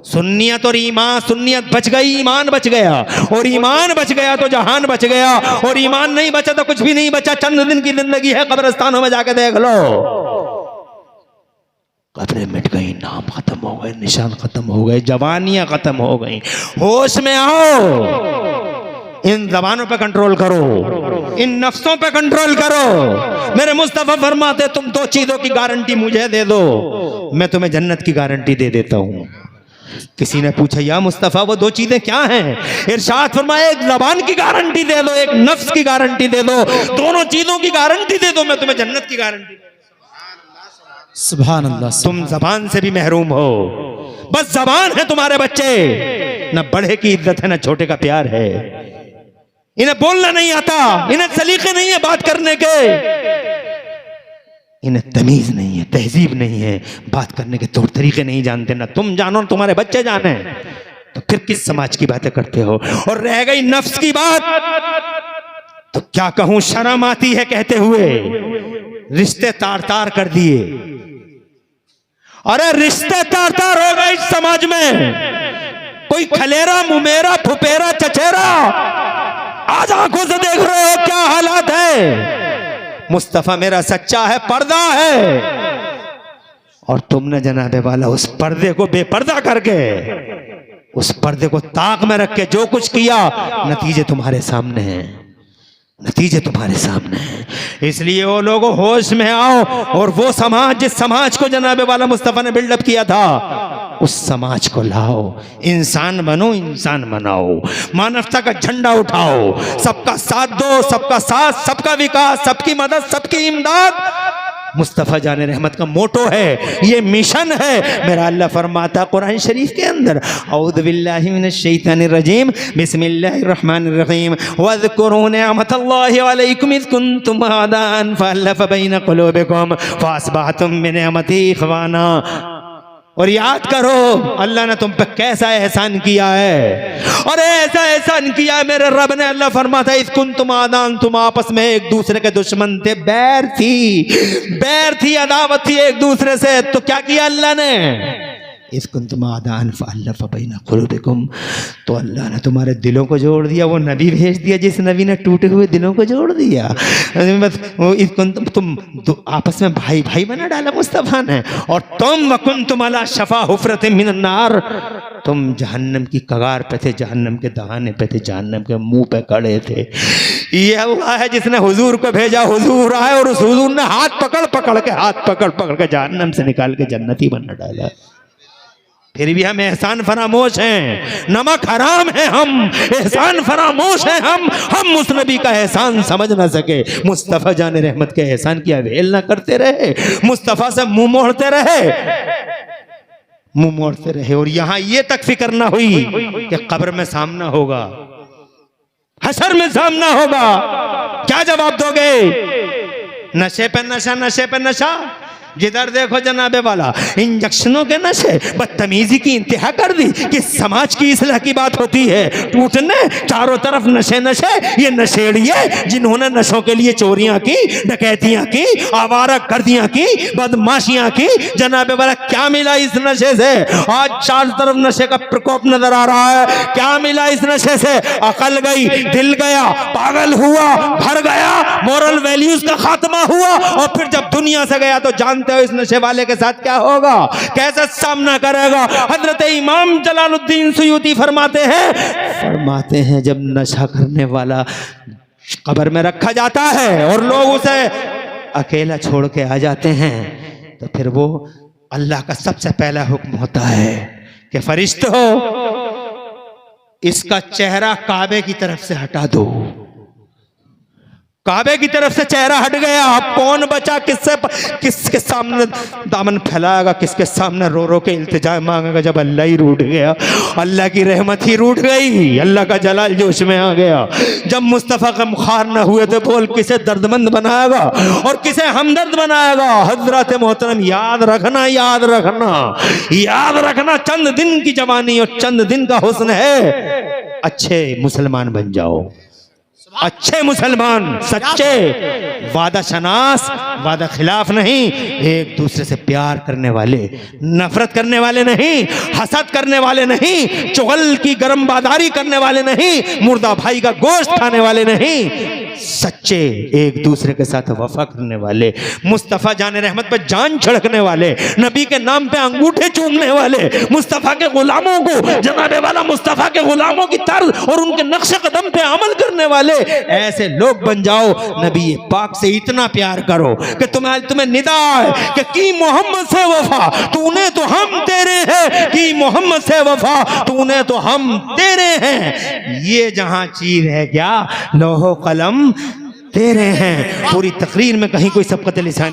A: सुन्नियत और ईमान, सुन्नियत बच गई, ईमान बच गया, और ईमान बच गया तो जहान बच गया, और ईमान नहीं बचा तो कुछ भी नहीं बचा। चंद दिन की जिंदगी है, कब्रिस्तानों में जाके देख लो, कब्रें मिट गई, नाम खत्म हो गए, निशान खत्म हो गए, जवानियां खत्म हो गई। होश में आओ, इन जबानों पे कंट्रोल करो, इन नफ्सों पे कंट्रोल करो। मेरे मुस्तफा फरमाते तुम 2 चीजों की गारंटी मुझे दे दो, मैं तुम्हें जन्नत की गारंटी दे देता हूं। किसी ने पूछा, या मुस्तफा वो 2 चीजें क्या हैं? इरशाद फरमाया, एक जबान की गारंटी दे दो, एक नफ्स की गारंटी दे दो, दोनों चीजों की गारंटी दे दो, मैं तुम्हें जन्नत की गारंटी।
B: सुभान अल्लाह।
A: तुम जबान से भी महरूम हो, बस जबान है तुम्हारे बच्चे, न बड़े की इज्जत है, न छोटे का प्यार है। इन्हें बोलना नहीं आता, इन्हें सलीके नहीं है बात करने के, इन्हें तमीज नहीं है, तहजीब नहीं है, बात करने के तौर तरीके नहीं जानते। ना तुम जानो, तुम्हारे बच्चे जाने, तो फिर किस समाज की बातें करते हो? और रह गई नफ्स की बात, तो क्या कहूं, शर्म आती है कहते हुए। रिश्ते तार तार कर दिए, अरे रिश्ते तार तार हो गए इस समाज में। कोई खलेरा, मुमेरा, फुपेरा, चचेरा आज आंखों से देख रहे हो क्या हालात है। मुस्तफा मेरा सच्चा है, पर्दा है, और तुमने जनाबे वाला उस पर्दे को बेपर्दा करके, उस पर्दे को ताक में रख के जो कुछ किया, नतीजे तुम्हारे सामने हैं, नतीजे तुम्हारे सामने हैं। इसलिए वो लोगों होश में आओ और वो समाज, जिस समाज को जनाबे वाला मुस्तफा ने बिल्डअप किया था, उस समाज को लाओ। इंसान बनो, इंसान बनाओ, मानवता का झंडा उठाओ, सबका साथ दो, सबका साथ, सबका विकास, सबकी मदद, सबकी इमदाद मुस्तफ़ा जान रहमत का मोटो है, ये मिशन है। मेरा अल्लाह फरमाता कुरान शरीफ के अंदर, औज़ु बिल्लाहि मिनश शैतानिर रजीम, बिस्मिल्लाहिर रहमानिर रहीम, वज़कुरू निअमतल्लाहि अलैकुम इज़ कुंतुम आदान फ़अल्लफ़ बैन क़ुलूबिकुम फ़अस्बहतुम बिनिअमतिही इख़वाना। और याद करो अल्लाह ने तुम पे कैसा एहसान किया है, और ऐसा एहसान किया है मेरे रब ने। अल्लाह फरमाता है, इस कुन तुम आदान, तुम आपस में एक दूसरे के दुश्मन थे, बैर थी, अदावत थी एक दूसरे से, तो क्या किया अल्लाह ने, इस कुन तुम आदान फ़अल्लफ़ बैन क़ुलूबिकुम, तो अल्लाह ने तुम्हारे दिलों को जोड़ दिया। वो नबी भेज दिया जिस नबी ने टूटे हुए दिलों को जोड़ दिया। इस कुन तुम आपस में भाई भाई बना डाला मुस्तफ़ा ने। और तुम वकुन तुम अला शफा हुफ़रतिन मिनन नार, तुम जहन्नम की कगार पे थे, जहन्नम के दहाने पे थे, जहन्नम के मुंह पे खड़े थे। ये अल्लाह है जिसने हुजूर को भेजा, हुजूर आए और उस हुजूर ने हाथ पकड़ पकड़ के जहन्नम से निकाल के जन्नती बना डाला। फिर भी हम एहसान फरामोश हैं, नमक हराम है हम, एहसान फरामोश है हम उस नबी का एहसान समझ ना सके। मुस्तफ़ा जान रहमत के एहसान की अवेल ना करते रहे, मुस्तफ़ा से मुंह मोड़ते रहे। और यहां ये तक फिक्र ना हुई कि कब्र में सामना होगा, हशर में सामना होगा, क्या जवाब दोगे? नशे पे नशा, नशे पे नशा, जिधर देखो जनाबे वाला इंजेक्शनों के नशे, बदतमीजी की इंतहा कर दी कि समाज की इसलाह की बात होती है, टूटने चारों तरफ नशे नशे। ये नशेड़िए जिन्होंने नशों के लिए चोरियां की, डकैतियां की, आवारा गर्दियां की, बदमाशियां की, जनाबे वाला क्या मिला इस नशे से? आज चारों तरफ नशे का प्रकोप नजर आ रहा है। क्या मिला इस नशे से? अकल गई, दिल गया, पागल हुआ, घर गया, मोरल वैल्यूज का खात्मा हुआ। और फिर जब दुनिया से गया तो जानते हो इस नशे वाले के साथ क्या होगा, कैसे सामना करेगा। हजरत इमाम जलालुद्दीन सुयूती फरमाते हैं जब नशा करने वाला कब्र में रखा जाता है और लोग उसे अकेला छोड़ के आ जाते हैं, तो फिर वो अल्लाह का सबसे पहला हुक्म होता है कि फरिश्तों, इसका चेहरा काबे की तरफ से हटा दो। काबे की तरफ से चेहरा हट गया, अब कौन बचा? किसके सामने दामन फैलाएगा, किसके सामने रो रो के इल्तिजा मांगेगा? जब अल्लाह ही रूठ गया, अल्लाह की रहमत ही रूठ गई, अल्लाह का जलाल जोश में आ गया। जब मुस्तफ़ा का मुखार न हुए तो बोल किसे दर्दमंद बनाएगा और किसे हमदर्द बनाएगा? हजरत मोहतरम याद रखना, चंद दिन की जवानी और चंद दिन का हुस्न है। अच्छे मुसलमान बन जाओ, अच्छे मुसलमान, सच्चे, वादा शनास, वादा खिलाफ नहीं, एक दूसरे से प्यार करने वाले, नफरत करने वाले नहीं, हसद करने वाले नहीं, चुगल की गरम बादारी करने वाले नहीं, मुर्दा भाई का गोश्त खाने वाले नहीं, सच्चे, एक दूसरे के साथ वफा करने वाले, मुस्तफ़ा जान रहमत पर जान छिड़कने वाले, नबी के नाम पे अंगूठे चूमने वाले, मुस्तफ़ा के गुलामों को, जनाबे वाला मुस्तफ़ा के गुलामों की तर्ज और उनके नक्शे कदम पे अमल करने वाले, ऐसे लोग बन जाओ। नबी पाक से इतना प्यार करो कि तुम्हें निदा है कि की मोहम्मद से वफा तूने तो हम तेरे हैं, की मोहम्मद से वफा तूने तो हम तेरे हैं। ये जहां चीज है क्या, लोहो कलम तेरे हैं। पूरी तकरीर में कहीं कोई सबकत लिसान